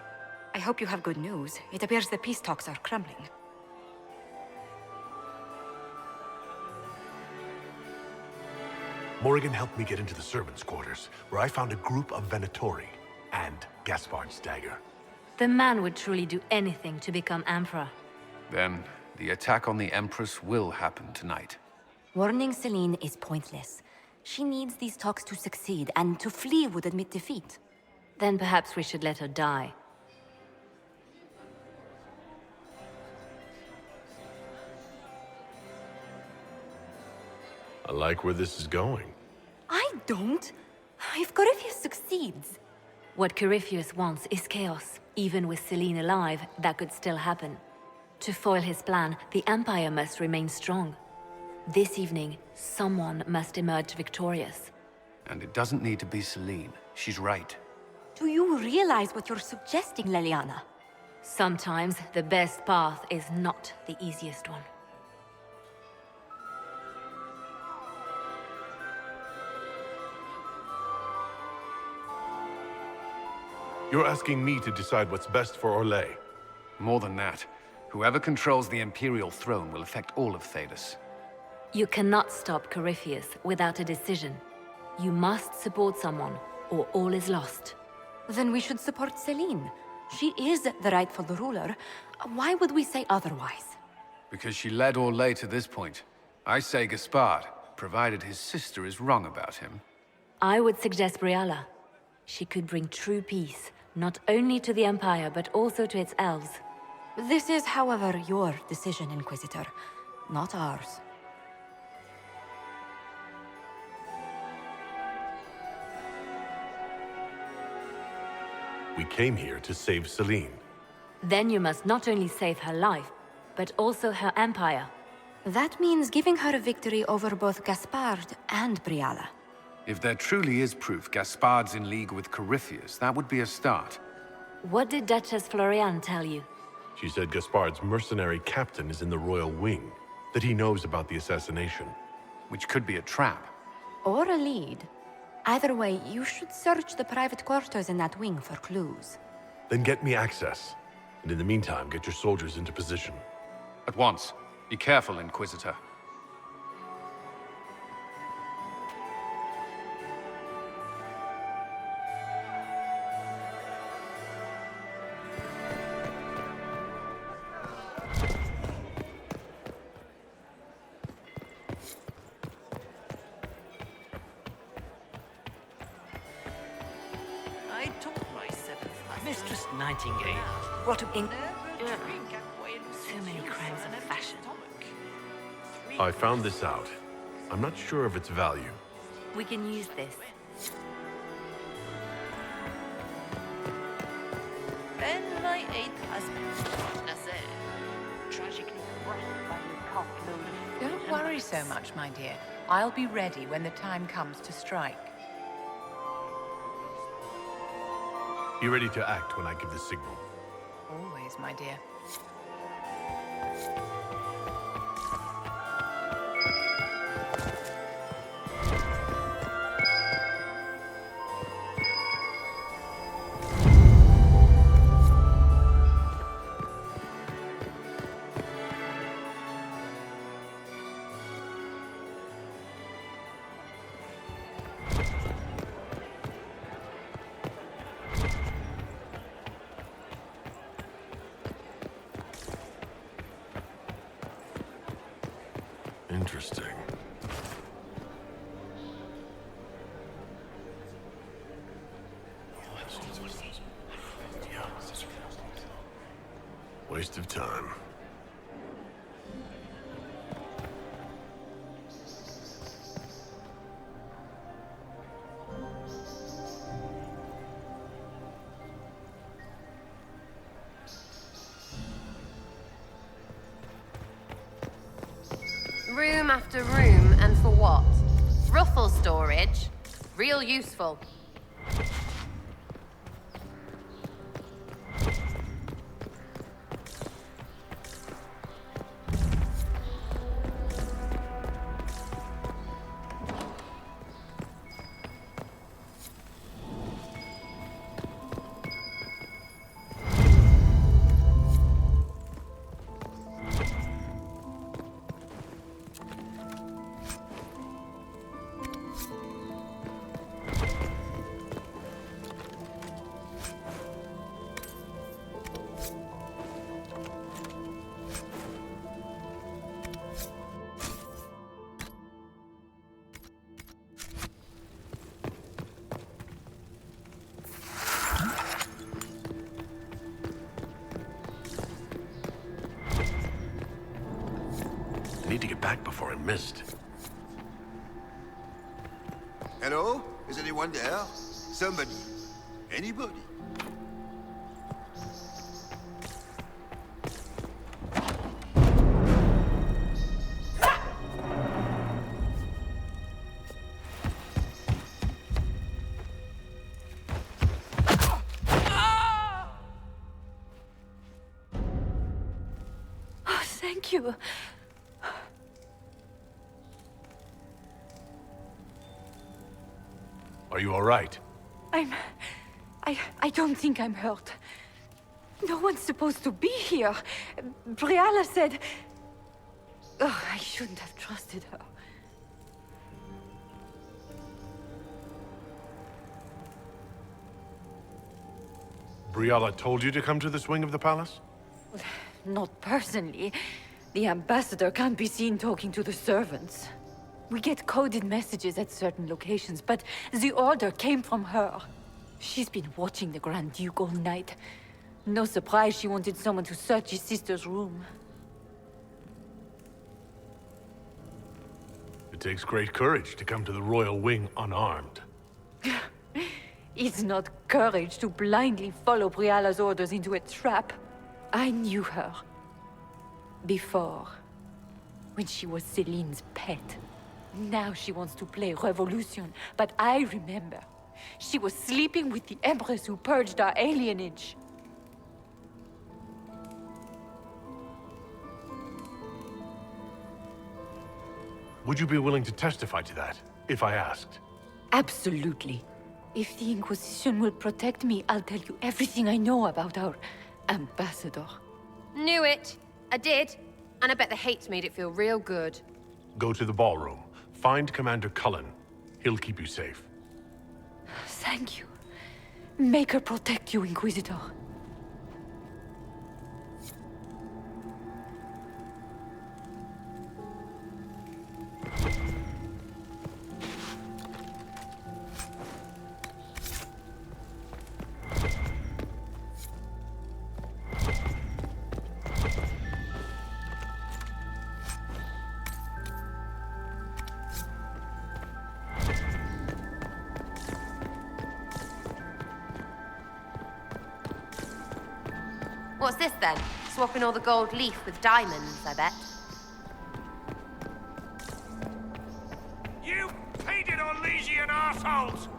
I hope you have good news. It appears the peace talks are crumbling. Morrigan helped me get into the servants' quarters, where I found a group of Venatori and Gaspard's dagger. The man would truly do anything to become Emperor. Then, the attack on the Empress will happen tonight. Warning Celine is pointless. She needs these talks to succeed, and to flee would admit defeat. Then perhaps we should let her die. I like where this is going. I don't. If Corypheus succeeds... What Corypheus wants is chaos. Even with Celine alive, that could still happen. To foil his plan, the Empire must remain strong. This evening, someone must emerge victorious. And it doesn't need to be Celine. She's right. Do you realize what you're suggesting, Leliana? Sometimes the best path is not the easiest one. You're asking me to decide what's best for Orlais. More than that, whoever controls the Imperial throne will affect all of Thedas. You cannot stop Corypheus without a decision. You must support someone, or all is lost. Then we should support Celine. She is the rightful ruler. Why would we say otherwise? Because she led Orlais to this point. I say Gaspard, provided his sister is wrong about him. I would suggest Briala. She could bring true peace, not only to the Empire, but also to its elves. This is, however, your decision, Inquisitor, not ours. We came here to save Celine. Then you must not only save her life, but also her empire. That means giving her a victory over both Gaspard and Briala. If there truly is proof Gaspard's in league with Corypheus, that would be a start. What did Duchess Florian tell you? She said Gaspard's mercenary captain is in the royal wing, that he knows about the assassination. Which could be a trap. Or a lead. Either way, you should search the private quarters in that wing for clues. Then get me access. And in the meantime, get your soldiers into position. At once. Be careful, Inquisitor. I took my seventh. Mistress Nightingale. What a... So many crimes of fashion. I found this out. I'm not sure of its value. We can use this. Then my eighth husband, Nazaire, tragically crushed by the top-loaded... Don't worry so much, my dear. I'll be ready when the time comes to strike. Be ready to act when I give the signal. Always, my dear. Interesting. Waste of time. Room after room, and for what? Ruffle storage? Real useful. I need to get back before I'm missed. Hello? Is anyone there? Somebody. Anybody? Oh, thank you. Are you all right? I don't think I'm hurt. No one's supposed to be here. Briala said... Oh, I shouldn't have trusted her. Briala told you to come to this wing of the palace? Not personally. The ambassador can't be seen talking to the servants. We get coded messages at certain locations, but the order came from her. She's been watching the Grand Duke all night. No surprise she wanted someone to search his sister's room. It takes great courage to come to the royal wing unarmed. It's not courage to blindly follow Briala's orders into a trap. I knew her. Before. When she was Celine's pet. Now she wants to play revolution, but I remember. She was sleeping with the Empress who purged our alienage. Would you be willing to testify to that, if I asked? Absolutely. If the Inquisition will protect me, I'll tell you everything I know about our ambassador. Knew it. I did. And I bet the hates made it feel real good. Go to the ballroom. Find Commander Cullen. He'll keep you safe. Thank you. Make her protect you, Inquisitor. What's this then? Swapping all the gold leaf with diamonds, I bet. You painted Orlesian assholes!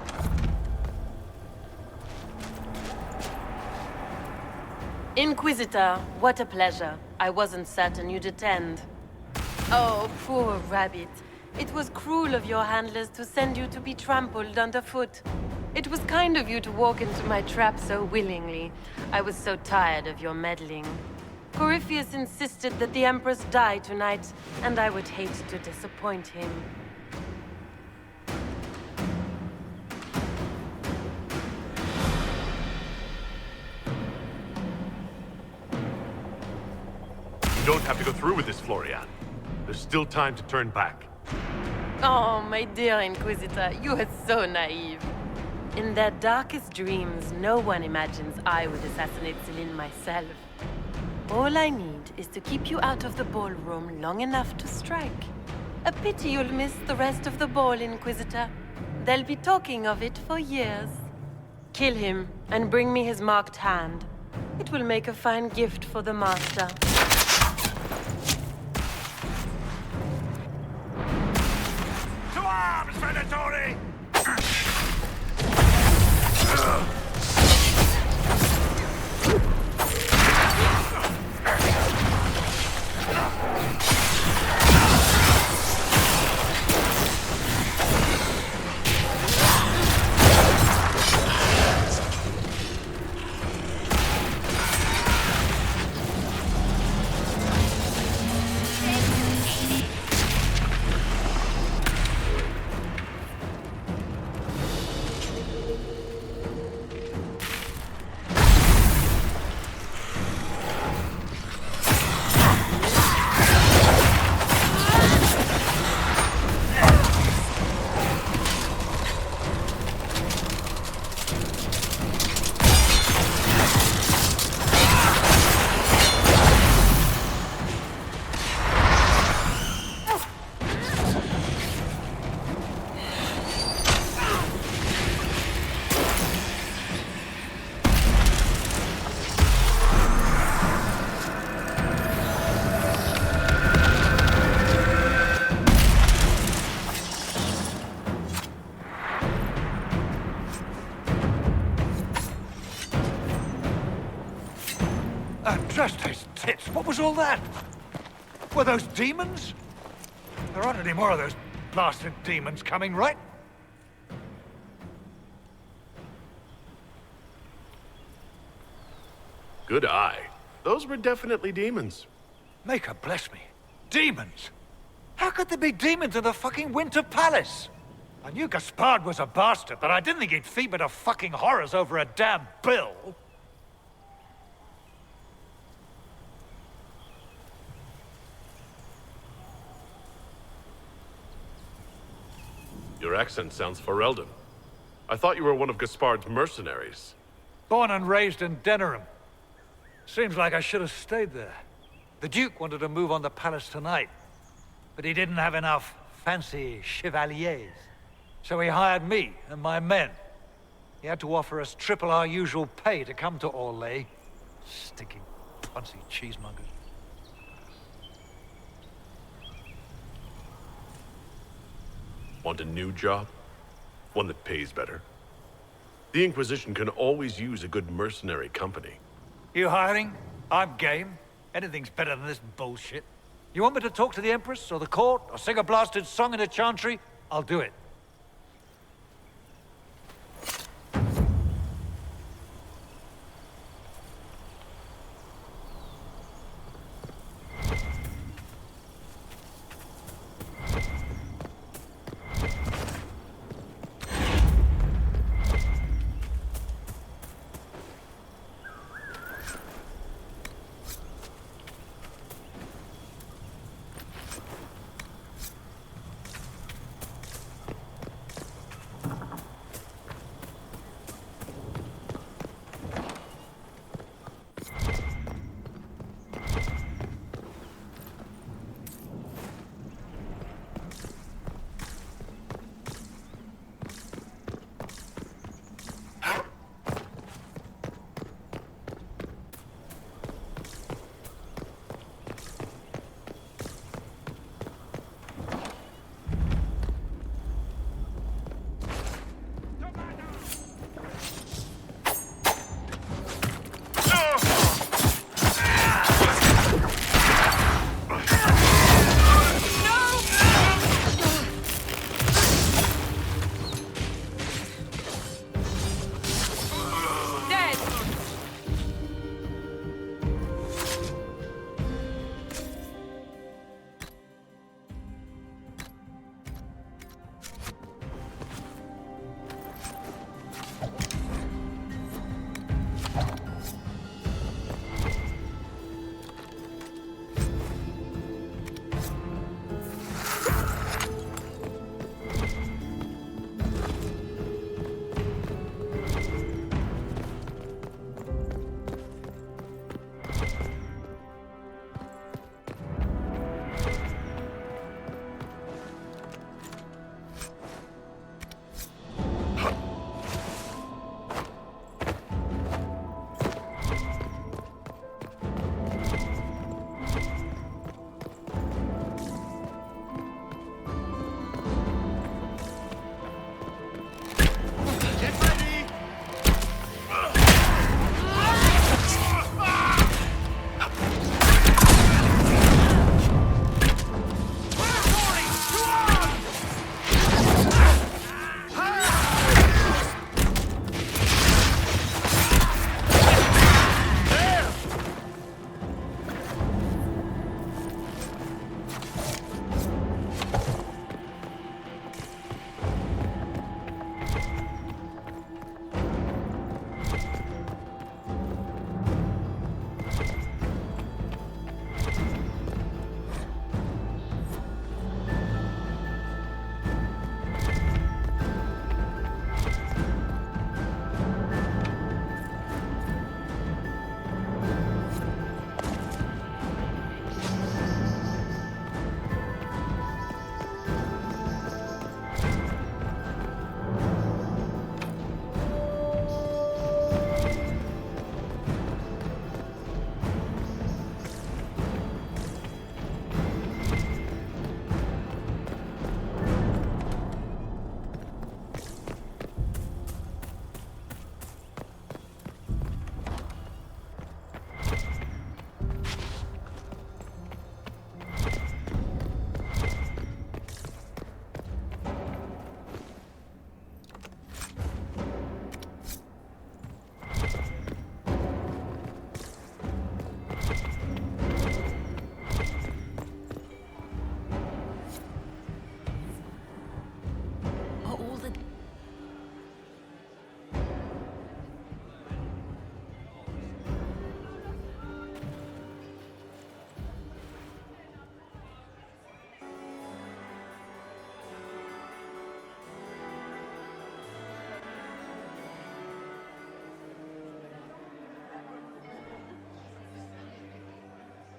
Inquisitor, what a pleasure. I wasn't certain you'd attend. Oh, poor rabbit. It was cruel of your handlers to send you to be trampled underfoot. It was kind of you to walk into my trap so willingly. I was so tired of your meddling. Corypheus insisted that the Empress die tonight, and I would hate to disappoint him. You don't have to go through with this, Florian. There's still time to turn back. Oh, my dear Inquisitor, you are so naive. In their darkest dreams, no one imagines I would assassinate Celine myself. All I need is to keep you out of the ballroom long enough to strike. A pity you'll miss the rest of the ball, Inquisitor. They'll be talking of it for years. Kill him and bring me his marked hand. It will make a fine gift for the Master. Venatori! Just his tits. What was all that? Were those demons? There aren't any more of those blasted demons coming, right? Good eye. Those were definitely demons. Maker bless me. Demons? How could there be demons in the fucking Winter Palace? I knew Gaspard was a bastard, but I didn't think he'd feed to fucking horrors over a damn bill. Your accent sounds Ferelden. I thought you were one of Gaspard's mercenaries. Born and raised in Denerim. Seems like I should have stayed there. The Duke wanted to move on the palace tonight, but he didn't have enough fancy chevaliers. So he hired me and my men. He had to offer us triple our usual pay to come to Orlais. Stinking punsy cheesemongers. Want a new job? One that pays better? The Inquisition can always use a good mercenary company. You hiring? I'm game. Anything's better than this bullshit. You want me to talk to the Empress, or the court, or sing a blasted song in a chantry? I'll do it.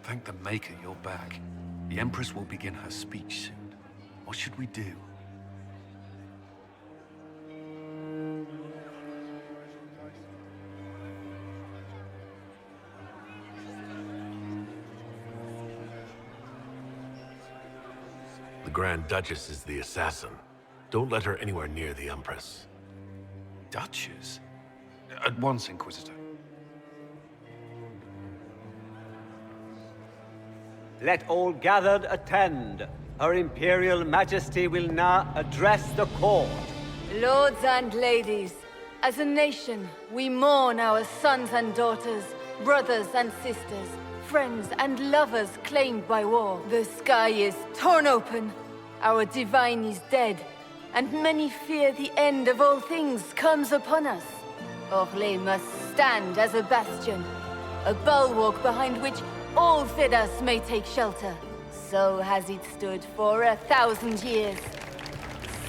Thank the Maker you're back. The Empress will begin her speech soon. What should we do? The Grand Duchess is the assassin. Don't let her anywhere near the Empress. Duchess? At once, Inquisitor. Let all gathered attend. Her Imperial Majesty will now address the court. Lords and ladies, as a nation, we mourn our sons and daughters, brothers and sisters, friends and lovers claimed by war. The sky is torn open, our divine is dead, and many fear the end of all things comes upon us. Orlais must stand as a bastion, a bulwark behind which all Thedas may take shelter. So has it stood for 1,000 years.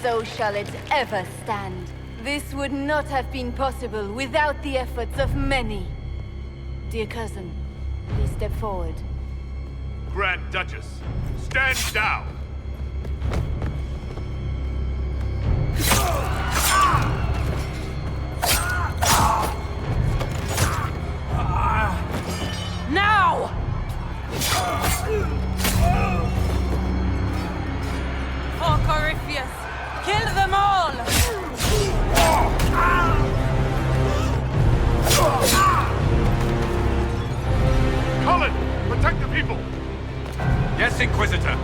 So shall it ever stand. This would not have been possible without the efforts of many. Dear cousin, please step forward. Grand Duchess, stand down! Now! For Corypheus, kill them all! Cullen, protect the people! Yes, Inquisitor.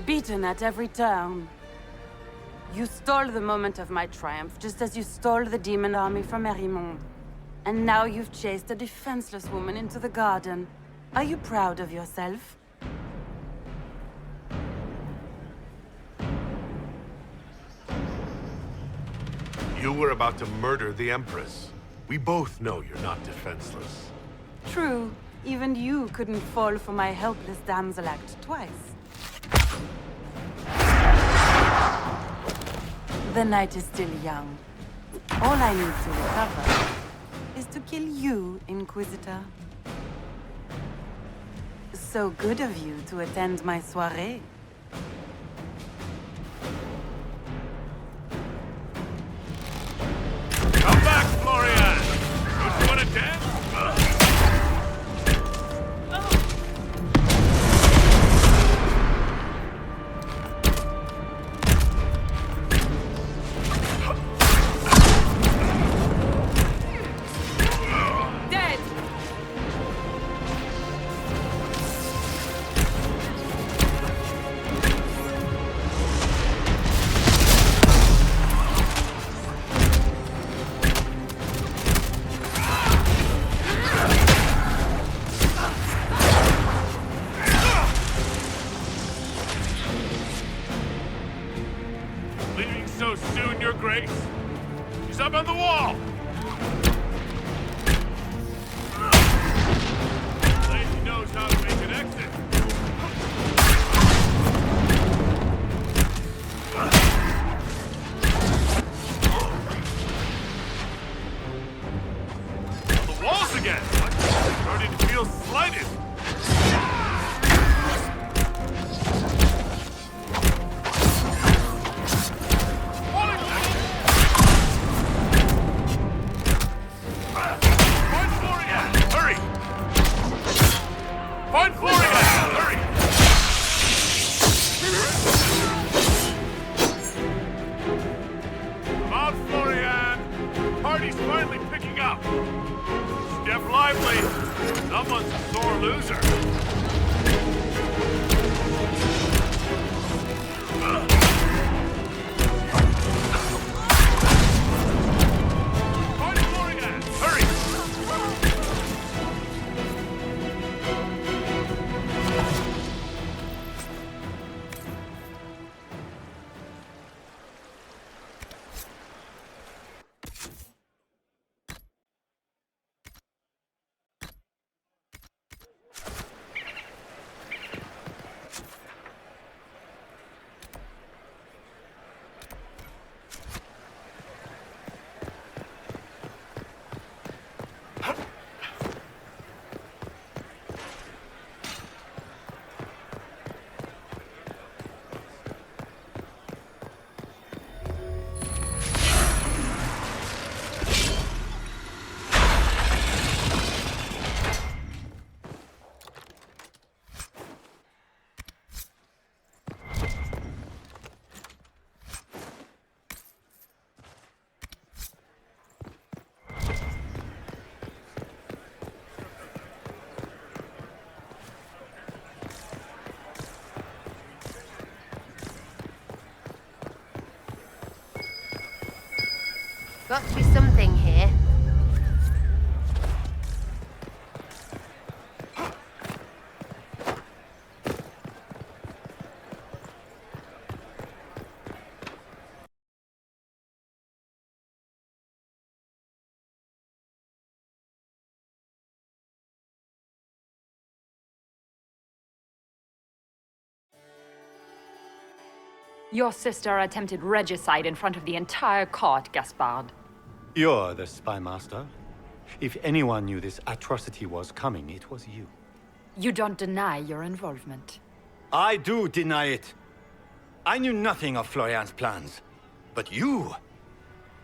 Beaten at every turn. You stole the moment of my triumph, just as you stole the demon army from Erimond. And now you've chased a defenseless woman into the garden. Are you proud of yourself? You were about to murder the Empress. We both know you're not defenseless. True. Even you couldn't fall for my helpless damsel act twice. The night is still young. All I need to recover is to kill you, Inquisitor. So good of you to attend my soirée. Come back, Florian! Don't you want to dance? Leaving so soon, Your Grace? He's up on the wall! Lady knows how to make an exit. On the walls again! I'm starting to feel slighted. Find Florian! Hurry! Come out, Florian! Party's finally picking up. Step lively. Someone's a sore loser. Find Florian! Hurry! Got you something here. Your sister attempted regicide in front of the entire court, Gaspard. You're the spy master. If anyone knew this atrocity was coming, it was you. You don't deny your involvement. I do deny it. I knew nothing of Florian's plans. But you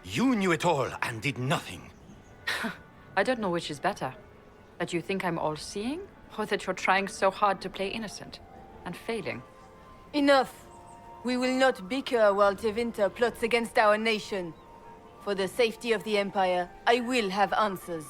knew it all and did nothing. I don't know which is better. That you think I'm all-seeing, or that you're trying so hard to play innocent and failing. Enough! We will not bicker while Tevinter plots against our nation. For the safety of the Empire, I will have answers.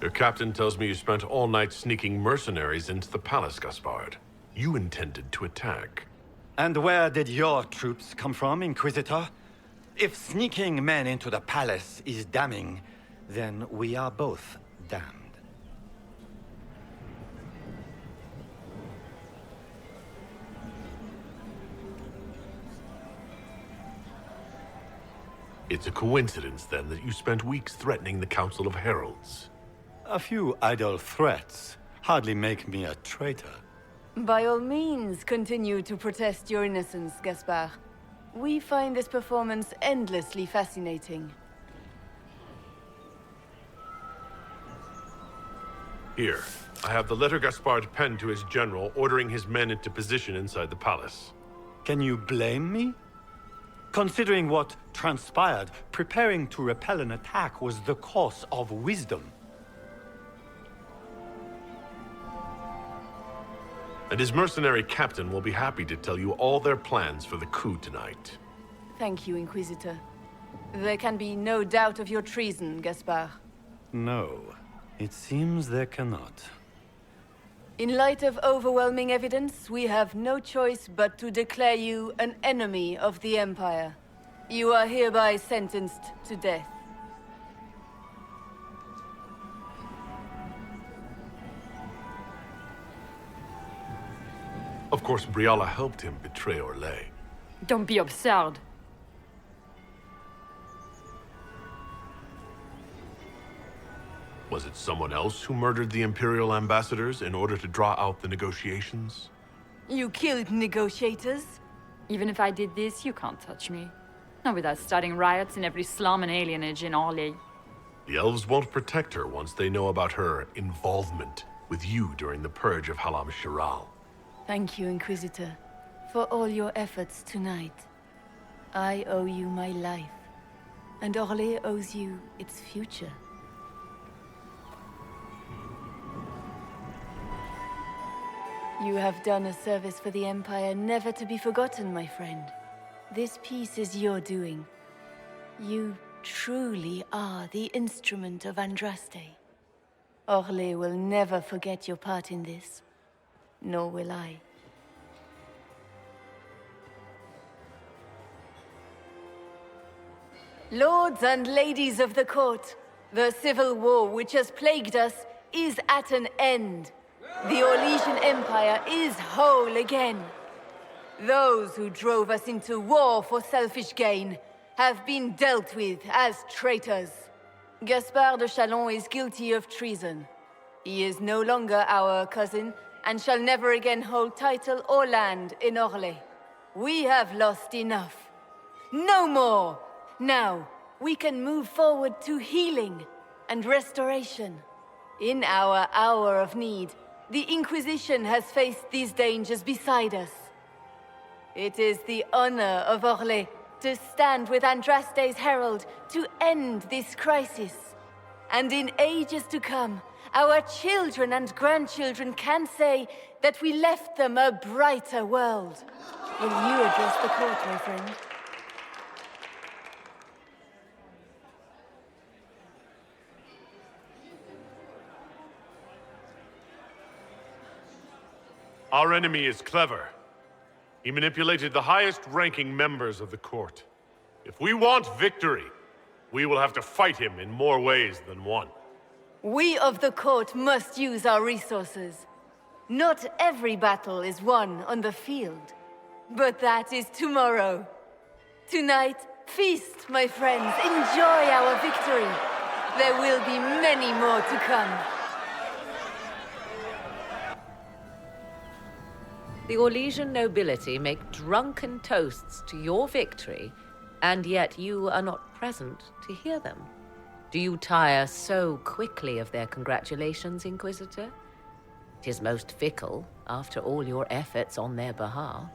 Your captain tells me you spent all night sneaking mercenaries into the palace, Gaspard. You intended to attack. And where did your troops come from, Inquisitor? If sneaking men into the palace is damning, then we are both damned. It's a coincidence, then, that you spent weeks threatening the Council of Heralds. A few idle threats hardly make me a traitor. By all means, continue to protest your innocence, Gaspard. We find this performance endlessly fascinating. Here, I have the letter Gaspard penned to his general ordering his men into position inside the palace. Can you blame me? Considering what transpired, preparing to repel an attack was the course of wisdom. And his mercenary captain will be happy to tell you all their plans for the coup tonight. Thank you, Inquisitor. There can be no doubt of your treason, Gaspard. No, it seems there cannot. In light of overwhelming evidence, we have no choice but to declare you an enemy of the Empire. You are hereby sentenced to death. Of course, Briala helped him betray Orlais. Don't be absurd. Was it someone else who murdered the Imperial ambassadors in order to draw out the negotiations? You killed negotiators? Even if I did this, you can't touch me. Not without starting riots in every slum and alienage in Orlais. The elves won't protect her once they know about her involvement with you during the purge of Halam Shiral. Thank you, Inquisitor, for all your efforts tonight. I owe you my life, and Orlais owes you its future. You have done a service for the Empire never to be forgotten, my friend. This piece is your doing. You truly are the instrument of Andraste. Orlais will never forget your part in this. Nor will I. Lords and ladies of the court, the civil war which has plagued us is at an end. The Orlesian Empire is whole again. Those who drove us into war for selfish gain have been dealt with as traitors. Gaspard de Chalon is guilty of treason. He is no longer our cousin, and shall never again hold title or land in Orlais. We have lost enough. No more! Now, we can move forward to healing and restoration. In our hour of need, the Inquisition has faced these dangers beside us. It is the honor of Orlais to stand with Andraste's herald to end this crisis. And in ages to come, our children and grandchildren can say that we left them a brighter world. Will you address the court, my friend? Our enemy is clever. He manipulated the highest-ranking members of the court. If we want victory, we will have to fight him in more ways than one. We of the court must use our resources. Not every battle is won on the field, but that is tomorrow. Tonight, feast, my friends. Enjoy our victory. There will be many more to come. The Orlesian nobility make drunken toasts to your victory, and yet you are not present to hear them. Do you tire so quickly of their congratulations, Inquisitor? 'Tis most fickle, after all your efforts on their behalf.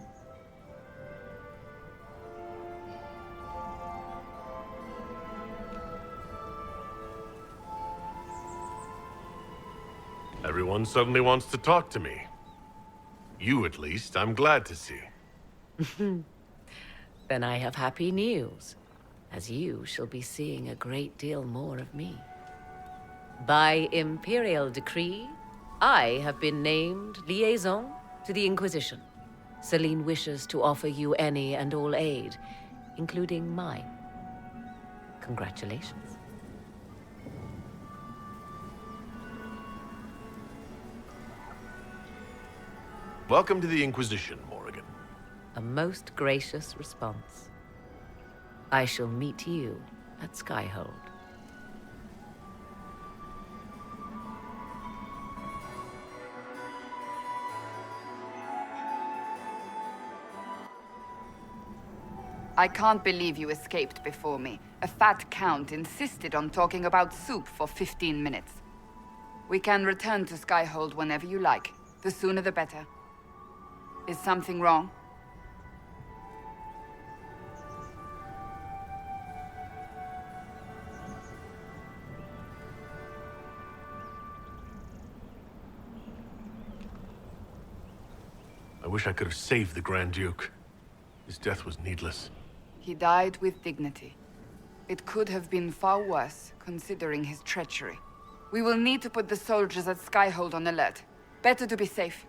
Everyone suddenly wants to talk to me. You, at least, I'm glad to see. Then I have happy news, as you shall be seeing a great deal more of me. By imperial decree, I have been named liaison to the Inquisition. Celine wishes to offer you any and all aid, including mine. Congratulations. Welcome to the Inquisition, Morrigan. A most gracious response. I shall meet you at Skyhold. I can't believe you escaped before me. A fat count insisted on talking about soup for 15 minutes. We can return to Skyhold whenever you like. The sooner the better. Is something wrong? I wish I could have saved the Grand Duke. His death was needless. He died with dignity. It could have been far worse, considering his treachery. We will need to put the soldiers at Skyhold on alert. Better to be safe.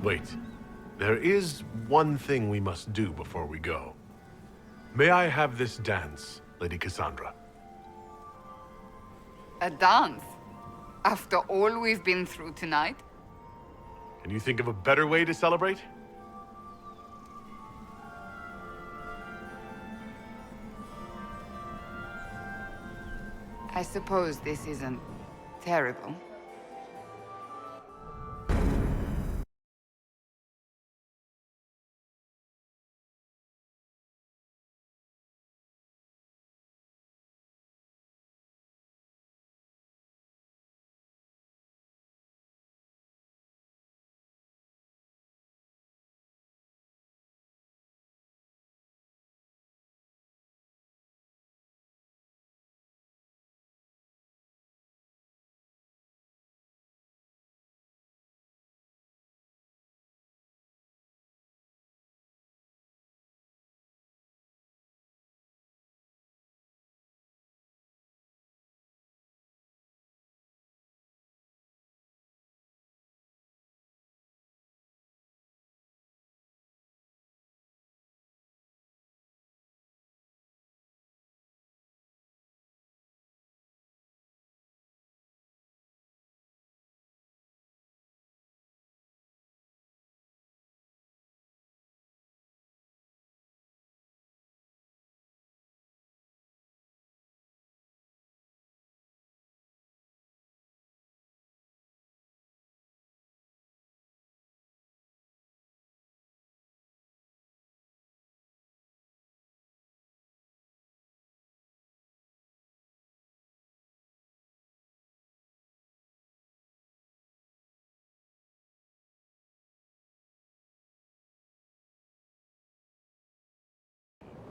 Wait. There is one thing we must do before we go. May I have this dance, Lady Cassandra? A dance? After all we've been through tonight? Can you think of a better way to celebrate? I suppose this isn't terrible.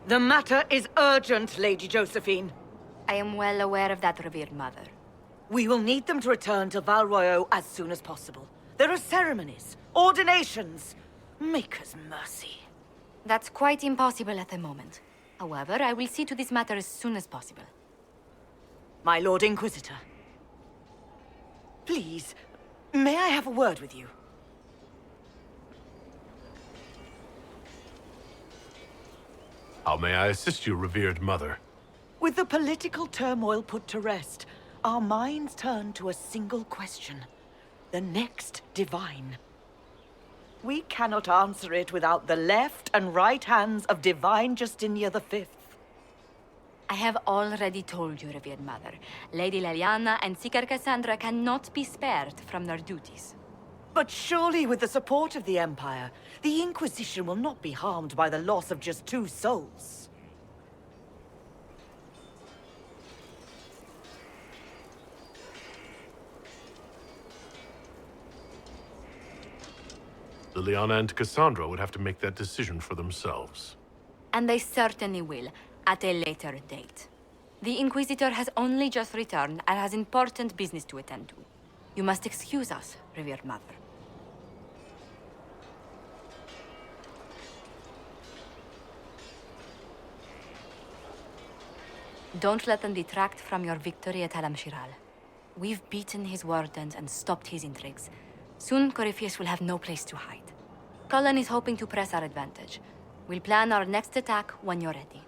The matter is urgent, Lady Josephine. I am well aware of that, revered mother. We will need them to return to Val Royeaux as soon as possible. There are ceremonies, ordinations. Make us mercy. That's quite impossible at the moment. However, I will see to this matter as soon as possible. My Lord Inquisitor. Please, may I have a word with you? How may I assist you, revered mother? With the political turmoil put to rest, our minds turn to a single question. The next divine. We cannot answer it without the left and right hands of Divine Justinia V. I have already told you, revered mother. Lady Leliana and Seeker Cassandra cannot be spared from their duties. But surely with the support of the Empire, the Inquisition will not be harmed by the loss of just 2 souls. Liliana and Cassandra would have to make that decision for themselves. And they certainly will, at a later date. The Inquisitor has only just returned and has important business to attend to. You must excuse us, revered mother. Don't let them detract from your victory at Halam-Shiral. We've beaten his wardens and stopped his intrigues. Soon, Corypheus will have no place to hide. Cullen is hoping to press our advantage. We'll plan our next attack when you're ready.